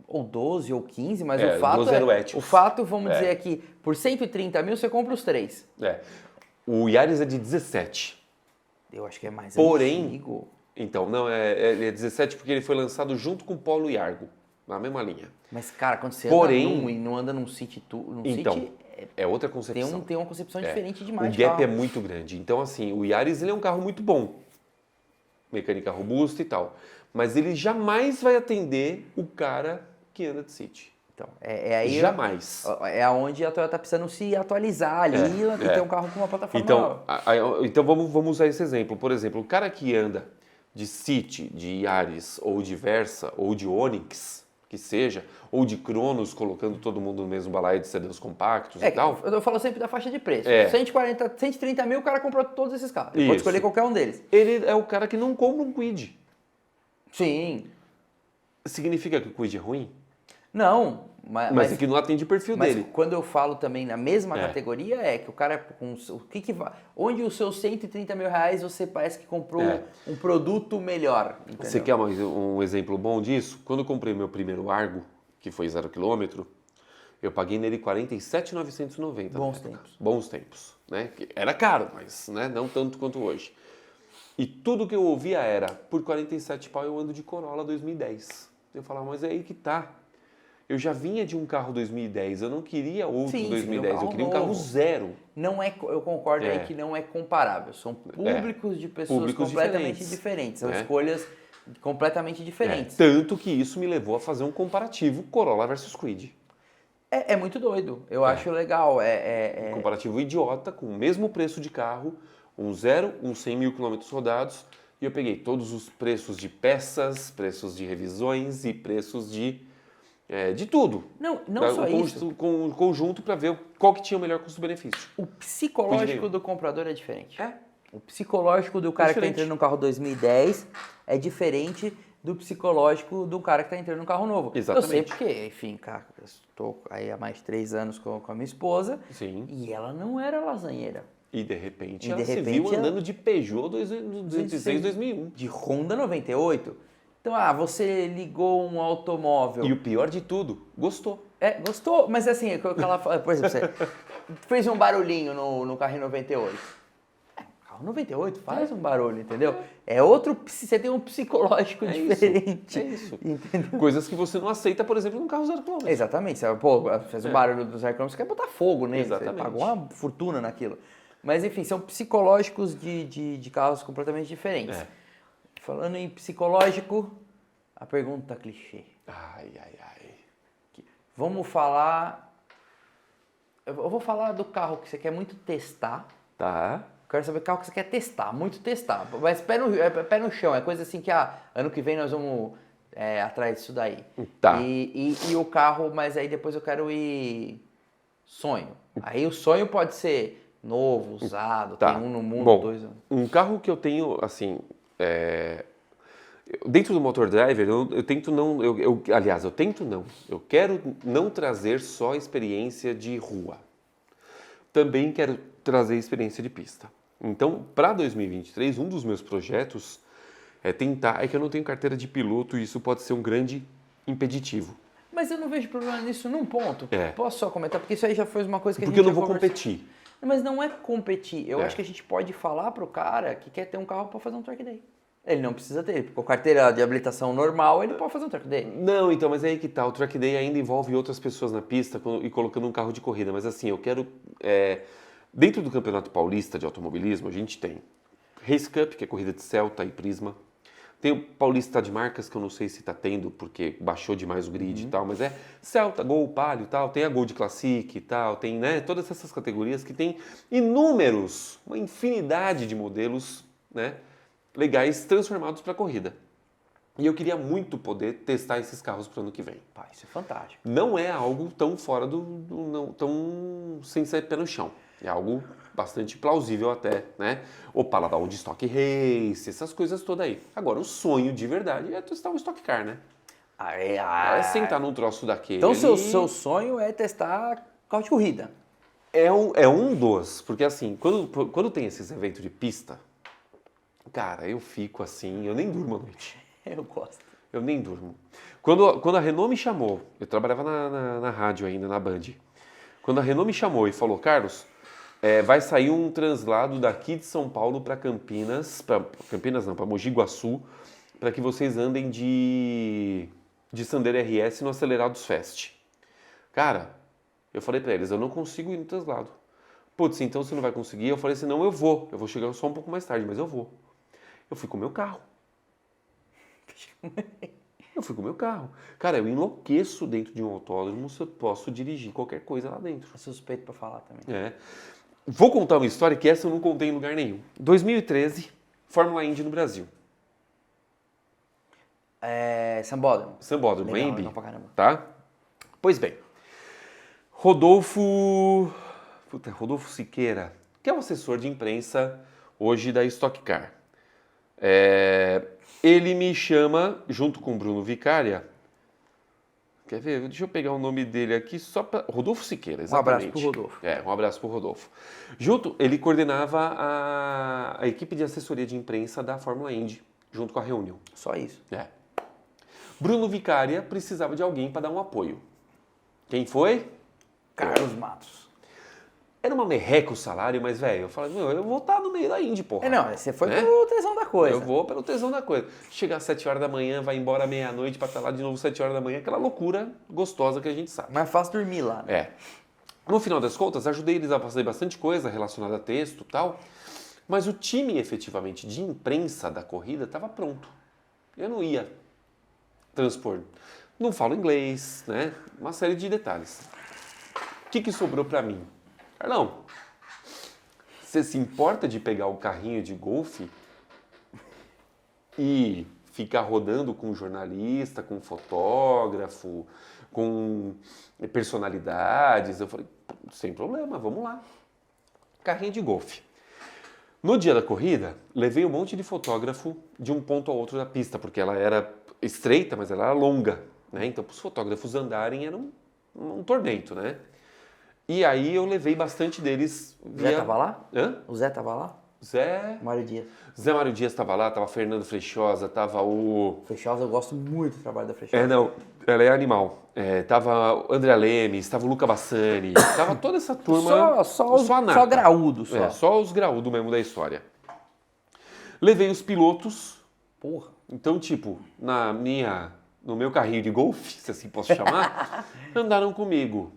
Ou 12 ou 15, mas o fato o fato, vamos dizer aqui, por 130 mil você compra os 3. O Yaris é de 17. Eu acho que é mais Porém, antigo. Então, não, ele é 17 porque ele foi lançado junto com o Polo e Argo, na mesma linha. Mas, cara, quando você não anda num City, Então, é outra concepção. Tem uma concepção diferente demais. O gap é muito grande. Então, assim, o Yaris ele é um carro muito bom. Mecânica robusta e tal. Mas ele jamais vai atender o cara que anda de City. Então, aí jamais. É onde a Toyota tá precisando se atualizar ali e ter um carro com uma plataforma nova. Então vamos usar esse exemplo. Por exemplo, o cara que anda de City, de Yaris, ou de Versa, ou de Onix, que seja, ou de Cronos, colocando todo mundo no mesmo balaio de sedãs compactos e tal. Eu falo sempre da faixa de preço. 130 mil, o cara comprou todos esses carros. Ele pode escolher qualquer um deles. Ele é o cara que não compra um Kwid. Sim. Significa que o Kwid é ruim? Não. Mas é que não atende o perfil dele. Mas quando eu falo também na mesma categoria, é que o cara com onde os seus 130 mil reais você parece que comprou um produto melhor. Entendeu? Você quer um exemplo bom disso? Quando eu comprei meu primeiro Argo, que foi 0 km, eu paguei nele 47.990. Bons tempos. Bons tempos. Né? Era caro, mas né? Não tanto quanto hoje. E tudo que eu ouvia era, por 47 pau eu ando de Corolla 2010. Eu falava, mas é aí que tá. Eu já vinha de um carro 2010, eu não queria outro 2010, eu queria um carro zero. Não é, eu concordo aí que não é comparável, são públicos de pessoas completamente diferentes, são escolhas completamente diferentes. Tanto que isso me levou a fazer um comparativo Corolla versus Kwid. É muito doido, eu acho legal. Um comparativo idiota, com o mesmo preço de carro, um zero, 100 mil quilômetros rodados, e eu peguei todos os preços de peças, preços de revisões e preços de tudo. Não só isso. Com o conjunto para ver qual que tinha o melhor custo-benefício. O psicológico do comprador é diferente. O psicológico do cara que está entrando no carro 2010 é diferente do psicológico do cara que está entrando no carro novo. Exatamente. Eu sei porque, enfim, cara, eu estou aí há mais de 3 anos com a minha esposa. Sim. E ela não era lasanheira. E de repente ela se viu andando de Peugeot 206 2001. De Honda 98. Então, você ligou um automóvel. E o pior de tudo, gostou. Gostou, mas assim, ela, por exemplo, você fez um barulhinho no carro 98. Carro 98 faz um barulho, entendeu? Você tem um psicológico diferente. É isso. Entendeu? Coisas que você não aceita, por exemplo, num carro 0 km. Exatamente. Você fez um barulho do 0 km, você quer botar fogo nele. Exatamente. Você pagou uma fortuna naquilo. Mas, enfim, são psicológicos de carros completamente diferentes. Falando em psicológico, a pergunta clichê. Ai. Vamos falar... Eu vou falar do carro que você quer muito testar. Tá. Quero saber o carro que você quer testar, muito testar. Mas pé no chão, é coisa assim que ano que vem nós vamos atrás disso daí. Tá. E o carro, mas aí depois eu quero ir sonho. Aí o sonho pode ser novo, usado, tem um no mundo, Bom, 2 anos. Um carro que eu tenho, assim... Dentro do Motor Driver, eu tento não... Eu quero não trazer só experiência de rua. Também quero trazer experiência de pista. Então, para 2023, um dos meus projetos é que eu não tenho carteira de piloto e isso pode ser um grande impeditivo. Mas eu não vejo problema nisso num ponto. Posso só comentar? Porque isso aí já foi uma coisa que Porque a gente eu não vou competir. Mas não é competir. Eu acho que a gente pode falar pro cara que quer ter um carro para fazer um track day. Ele não precisa ter. Com carteira de habilitação normal, ele pode fazer um track day. Não, então, mas é aí que tá. O track day ainda envolve outras pessoas na pista e colocando um carro de corrida. Mas assim, eu quero... Dentro do Campeonato Paulista de Automobilismo, a gente tem Race Cup, que é corrida de Celta e Prisma. Tem o Paulista de Marcas, que eu não sei se está tendo, porque baixou demais o grid e tal, mas é Celta, Gol, Palio e tal. Tem a Gold Classic e tal, tem todas essas categorias que tem uma infinidade de modelos legais transformados para corrida. E eu queria muito poder testar esses carros para o ano que vem. Isso é fantástico. Não é algo tão fora tão sem ser pé no chão. É algo bastante plausível até, né? O paladar de Stock Race, essas coisas todas aí. Agora, o sonho de verdade é testar um Stock Car, né? É sentar num troço daquele. Então, seu sonho é testar carro de corrida? É um dos, porque assim, quando tem esses eventos de pista, cara, eu fico assim, eu nem durmo à noite. Eu gosto. Eu nem durmo. Quando a Renault me chamou, eu trabalhava na rádio ainda, na Band. Quando a Renault me chamou e falou, Carlos, vai sair um translado daqui de São Paulo para Campinas, para Mogi Guaçu, para que vocês andem de Sandero RS no Acelerados Fest. Cara, eu falei para eles, eu não consigo ir no translado. Putz, então você não vai conseguir? Eu falei assim, não, eu vou chegar só um pouco mais tarde, mas eu vou. Eu fui com o meu carro. Cara, eu enlouqueço dentro de um autódromo se eu posso dirigir qualquer coisa lá dentro. É suspeito pra falar também. Vou contar uma história que essa eu não contei em lugar nenhum. 2013, Fórmula Indy no Brasil. Sambódromo. Sambódromo, Legal, Embi. legal pra caramba. Tá? Pois bem. Rodolfo Siqueira, que é o assessor de imprensa hoje da Stock Car. Ele me chama, junto com o Bruno Vicária. Quer ver? Deixa eu pegar o nome dele aqui só para... Rodolfo Siqueira, exatamente. Um abraço pro Rodolfo. Um abraço pro Rodolfo. Ele coordenava a equipe de assessoria de imprensa da Fórmula Indy, junto com a Reunião. Só isso. Bruno Vicária precisava de alguém para dar um apoio. Quem foi? Carlos Matos. Era uma merreca o salário, mas, velho, eu falei, eu vou estar no meio da Indy, porra. Você foi pelo tesão da coisa. Eu vou pelo tesão da coisa. Chegar às 7 horas da manhã, vai embora meia-noite pra estar lá de novo 7 horas da manhã, aquela loucura gostosa que a gente sabe. Mais fácil dormir lá, né? No final das contas, ajudei eles a fazer bastante coisa relacionada a texto e tal, mas o time, efetivamente, de imprensa da corrida estava pronto. Eu não ia transpor. Não falo inglês, né? Uma série de detalhes. O que sobrou pra mim? Carlão, você se importa de pegar o carrinho de golfe e ficar rodando com jornalista, com fotógrafo, com personalidades? Eu falei, sem problema, vamos lá. Carrinho de golfe. No dia da corrida, levei um monte de fotógrafo de um ponto ao outro da pista, porque ela era estreita, mas ela era longa, né? Então, para os fotógrafos andarem, era um tormento, né? E aí eu levei bastante deles. O Zé tava lá? Hã? O Zé tava lá? Mário Dias estava lá, tava Fernando Freixosa, tava o... Freixosa, eu gosto muito do trabalho da Freixosa. Ela é animal. Tava o André Lemes, tava o Luca Bassani, tava toda essa turma... Só graúdo, só. Só os graúdos mesmo da história. Levei os pilotos. Porra. Então, tipo, no meu carrinho de golfe, se assim posso chamar, andaram comigo.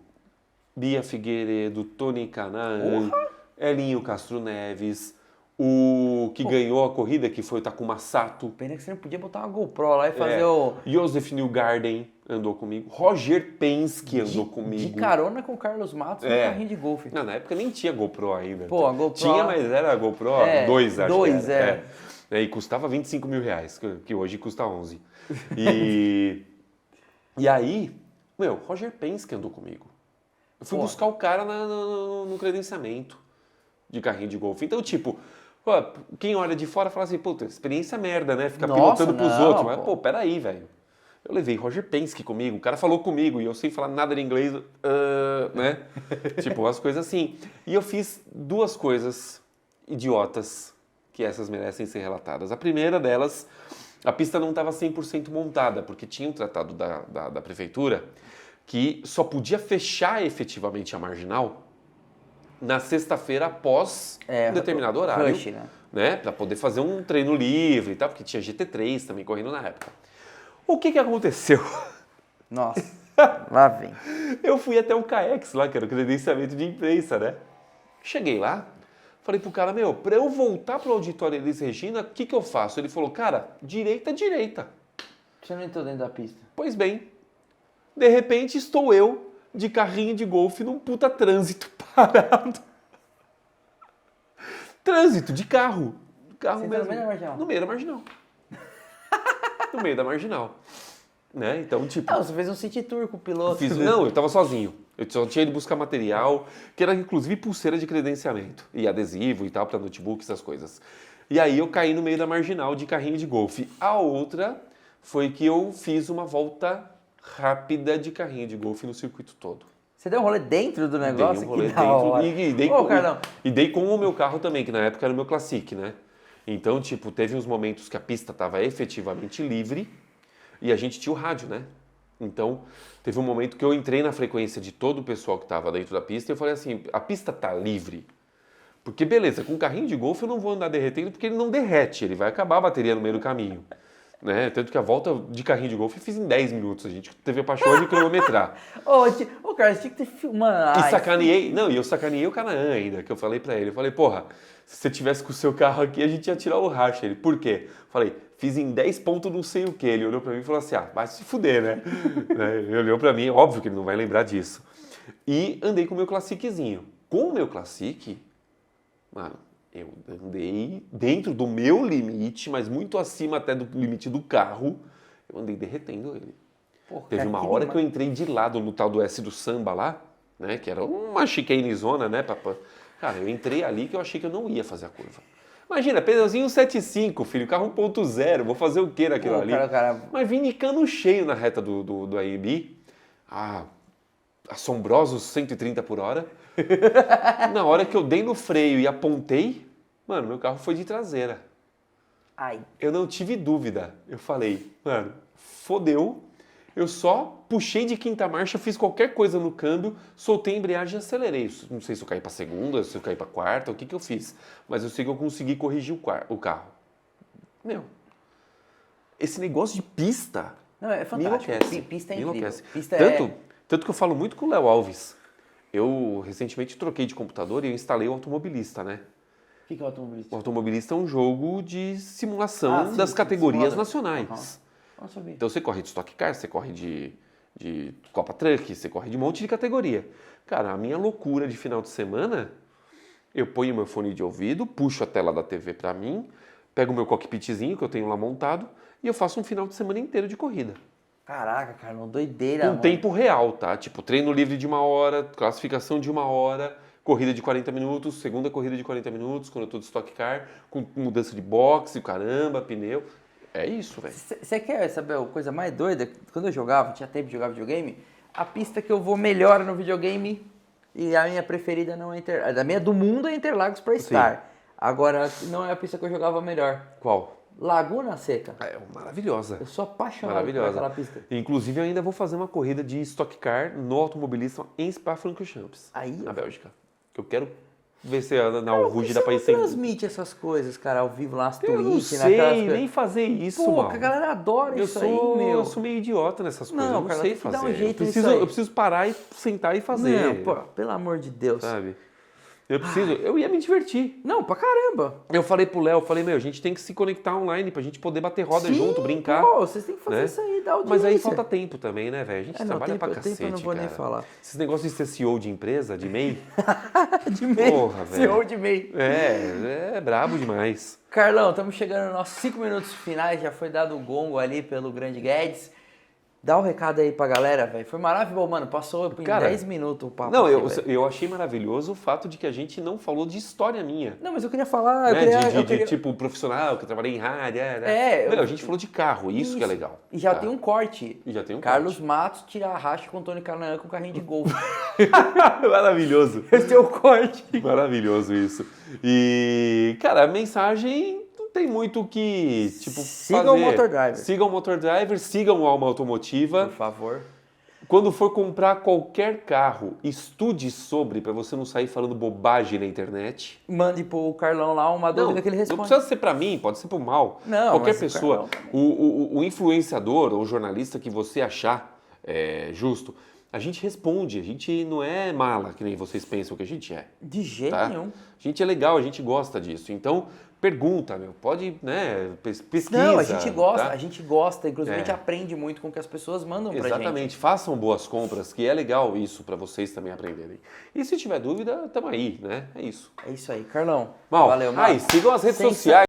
Bia Figueiredo, Tony Canaan, Elinho Castro Neves, o que ganhou a corrida, que foi o Takuma Sato. Pena que você não podia botar uma GoPro lá e fazer Joseph Newgarden andou comigo. Roger Penske andou comigo. De carona com o Carlos Matos no carrinho de golfe. Não, na época nem tinha GoPro ainda. Pô, a GoPro... Tinha, mas era a GoPro 2, acho que era. E custava R$25 mil, que hoje custa 11. E aí, Roger Penske andou comigo. Eu fui buscar o cara no credenciamento de carrinho de golfe. Então, tipo, quem olha de fora fala assim, puta, experiência merda, né? Ficar pilotando pros outros. Mas, peraí, velho. Eu levei Roger Penske comigo, o cara falou comigo e eu sem falar nada de inglês, né? Tipo, as coisas assim. E eu fiz duas coisas idiotas que essas merecem ser relatadas. A primeira delas, a pista não estava 100% montada, porque tinha um tratado da prefeitura que só podia fechar efetivamente a marginal na sexta-feira após um determinado horário. Rush, né? Para poder fazer um treino livre e tal, porque tinha GT3 também correndo na época. O que aconteceu? Nossa, lá vem. Eu fui até o CAEX lá, que era o credenciamento de imprensa, né? Cheguei lá, falei pro cara, pra eu voltar pro auditório Elis Regina, o que eu faço? Ele falou, cara, direita. Você não entrou dentro da pista? Pois bem, de repente estou eu de carrinho de golfe num puta trânsito parado. Trânsito de carro. Carro mesmo. No meio da marginal? No meio da marginal. No meio da marginal. Né? Então, tipo... Não, você fez um city tour com o piloto. Não, eu tava sozinho. Eu só tinha ido buscar material, que era inclusive pulseira de credenciamento. E adesivo e tal, pra notebook, essas coisas. E aí eu caí no meio da marginal de carrinho de golfe. A outra foi que eu fiz uma volta rápida de carrinho de golfe no circuito todo. Você deu um rolê dentro do negócio? Dei um rolê dentro e dei com o meu carro também, que na época era o meu Classic, né? Então, tipo, teve uns momentos que a pista estava efetivamente livre e a gente tinha o rádio, né? Então, teve um momento que eu entrei na frequência de todo o pessoal que estava dentro da pista e eu falei assim, a pista tá livre? Porque beleza, com um carrinho de golfe eu não vou andar derretendo porque ele não derrete, ele vai acabar a bateria no meio do caminho. Né? Tanto que a volta de carrinho de golfe eu fiz em 10 minutos, a gente teve a paixão de cronometrar. Ô, cara, você tinha que ter filmado. E sacaneei, não, e eu sacaneei o Canaã ainda, que eu falei pra ele. Eu falei, porra, se você tivesse com o seu carro aqui, a gente ia tirar o racha. Ele, por quê? Eu falei, fiz em 10 pontos não sei o quê. Ele olhou pra mim e falou assim, vai se fuder, né? Ele olhou pra mim, óbvio que ele não vai lembrar disso. E andei com o meu Classiczinho. Com o meu Classic, mano, eu andei dentro do meu limite, mas muito acima até do limite do carro. Eu andei derretendo ele. Porra, teve uma hora que eu entrei de lado no tal do S do Samba lá, né? Que era uma chicanezona, né? Cara, eu entrei ali que eu achei que eu não ia fazer a curva. Imagina, pneuzinho 1.75, filho, carro 1.0, vou fazer o que naquilo ali? Cara. Mas vim de cano cheio na reta do AMB, assombrosos 130 por hora. Na hora que eu dei no freio e apontei, mano, meu carro foi de traseira. Ai. Eu não tive dúvida. Eu falei, mano, fodeu. Eu só puxei de quinta marcha, fiz qualquer coisa no câmbio, soltei a embreagem e acelerei. Não sei se eu caí pra segunda, se eu caí pra quarta, o que eu fiz. Mas eu sei que eu consegui corrigir o carro. Meu, esse negócio de pista... Não, é fantástico. Pista é incrível. Pista tanto que eu falo muito com o Léo Alves. Eu recentemente troquei de computador e eu instalei o Automobilista, né? O que é o Automobilista? O Automobilista é um jogo de simulação das categorias nacionais. Não sabia. Então você corre de Stock Car, você corre de Copa Truck, você corre de um monte de categoria. Cara, a minha loucura de final de semana, eu ponho meu fone de ouvido, puxo a tela da TV pra mim, pego o meu cockpitzinho que eu tenho lá montado e eu faço um final de semana inteiro de corrida. Caraca, cara, uma doideira, Com tempo real, tá? Tipo, treino livre de 1 hora, classificação de 1 hora, corrida de 40 minutos, segunda corrida de 40 minutos, quando eu tô de Stock Car, com mudança de boxe, caramba, pneu. É isso, velho. Você quer saber a coisa mais doida? Quando eu jogava, tinha tempo de jogar videogame, a pista que eu vou melhor no videogame e a minha preferida não é Interlagos. A minha do mundo é Interlagos pra estar. Agora, não é a pista que eu jogava melhor. Qual? Laguna Seca. É maravilhosa. Eu sou apaixonado por aquela pista. Inclusive, eu ainda vou fazer uma corrida de Stock Car no Automobilista em Spa-Francorchamps, na Bélgica. Eu quero ver se na Ruge dá pra ir sem... Você transmite essas coisas, cara, ao vivo lá, nas Twitch, eu não sei nem fazer isso, mano. Pô, a galera adora isso aí, meu. Eu sou meio idiota nessas coisas, eu não sei fazer. Dá um jeito eu preciso parar e sentar e fazer. Não, pô, pelo amor de Deus. Sabe? Eu ia me divertir. Não, pra caramba. Eu falei pro Léo, a gente tem que se conectar online pra gente poder bater roda junto, brincar. Pô, vocês têm que fazer isso aí, dar audiência. Mas aí falta tempo também, né, velho? A gente trabalha pra cacete, tempo eu não vou nem falar. Esses negócios de ser CEO de empresa, de MEI. De MEI. Porra, velho. CEO de MEI. É brabo demais. Carlão, estamos chegando nos nossos 5 minutos finais, já foi dado o gongo ali pelo grande Guedes. Dá um recado aí pra galera, velho. Foi maravilhoso, mano. Passou em 10 minutos o papo. Não, eu achei maravilhoso o fato de que a gente não falou de história minha. Não, mas eu queria falar... De tipo, profissional, que eu trabalhei em rádio. A gente falou de carro, isso que é legal. E já tem um corte. E já tem um Carlos corte. Matos tira a racha com o Tony Canaã com carrinho de golfe. Maravilhoso. Esse é o corte. Maravilhoso isso. E, cara, a mensagem... tem muito o que, sigam o Motor Driver. Sigam o Motor Driver, sigam o Alma Automotiva. Por favor. Quando for comprar qualquer carro, estude sobre, para você não sair falando bobagem na internet. Mande pro Carlão lá uma dúvida que ele responde. Não precisa ser para mim, pode ser pro Mal. Não, qualquer pessoa. O influenciador ou jornalista que você achar justo, a gente responde. A gente não é mala, que nem vocês pensam que a gente é. De jeito nenhum. A gente é legal, a gente gosta disso. Então... pergunta, pode, pesquisa. Não, a gente gosta, inclusive a gente aprende muito com o que as pessoas mandam pra gente. Exatamente, façam boas compras, que é legal isso pra vocês também aprenderem. E se tiver dúvida, tamo aí, né? É isso. É isso aí, Carlão. Mal, valeu, mano. sigam as redes sociais.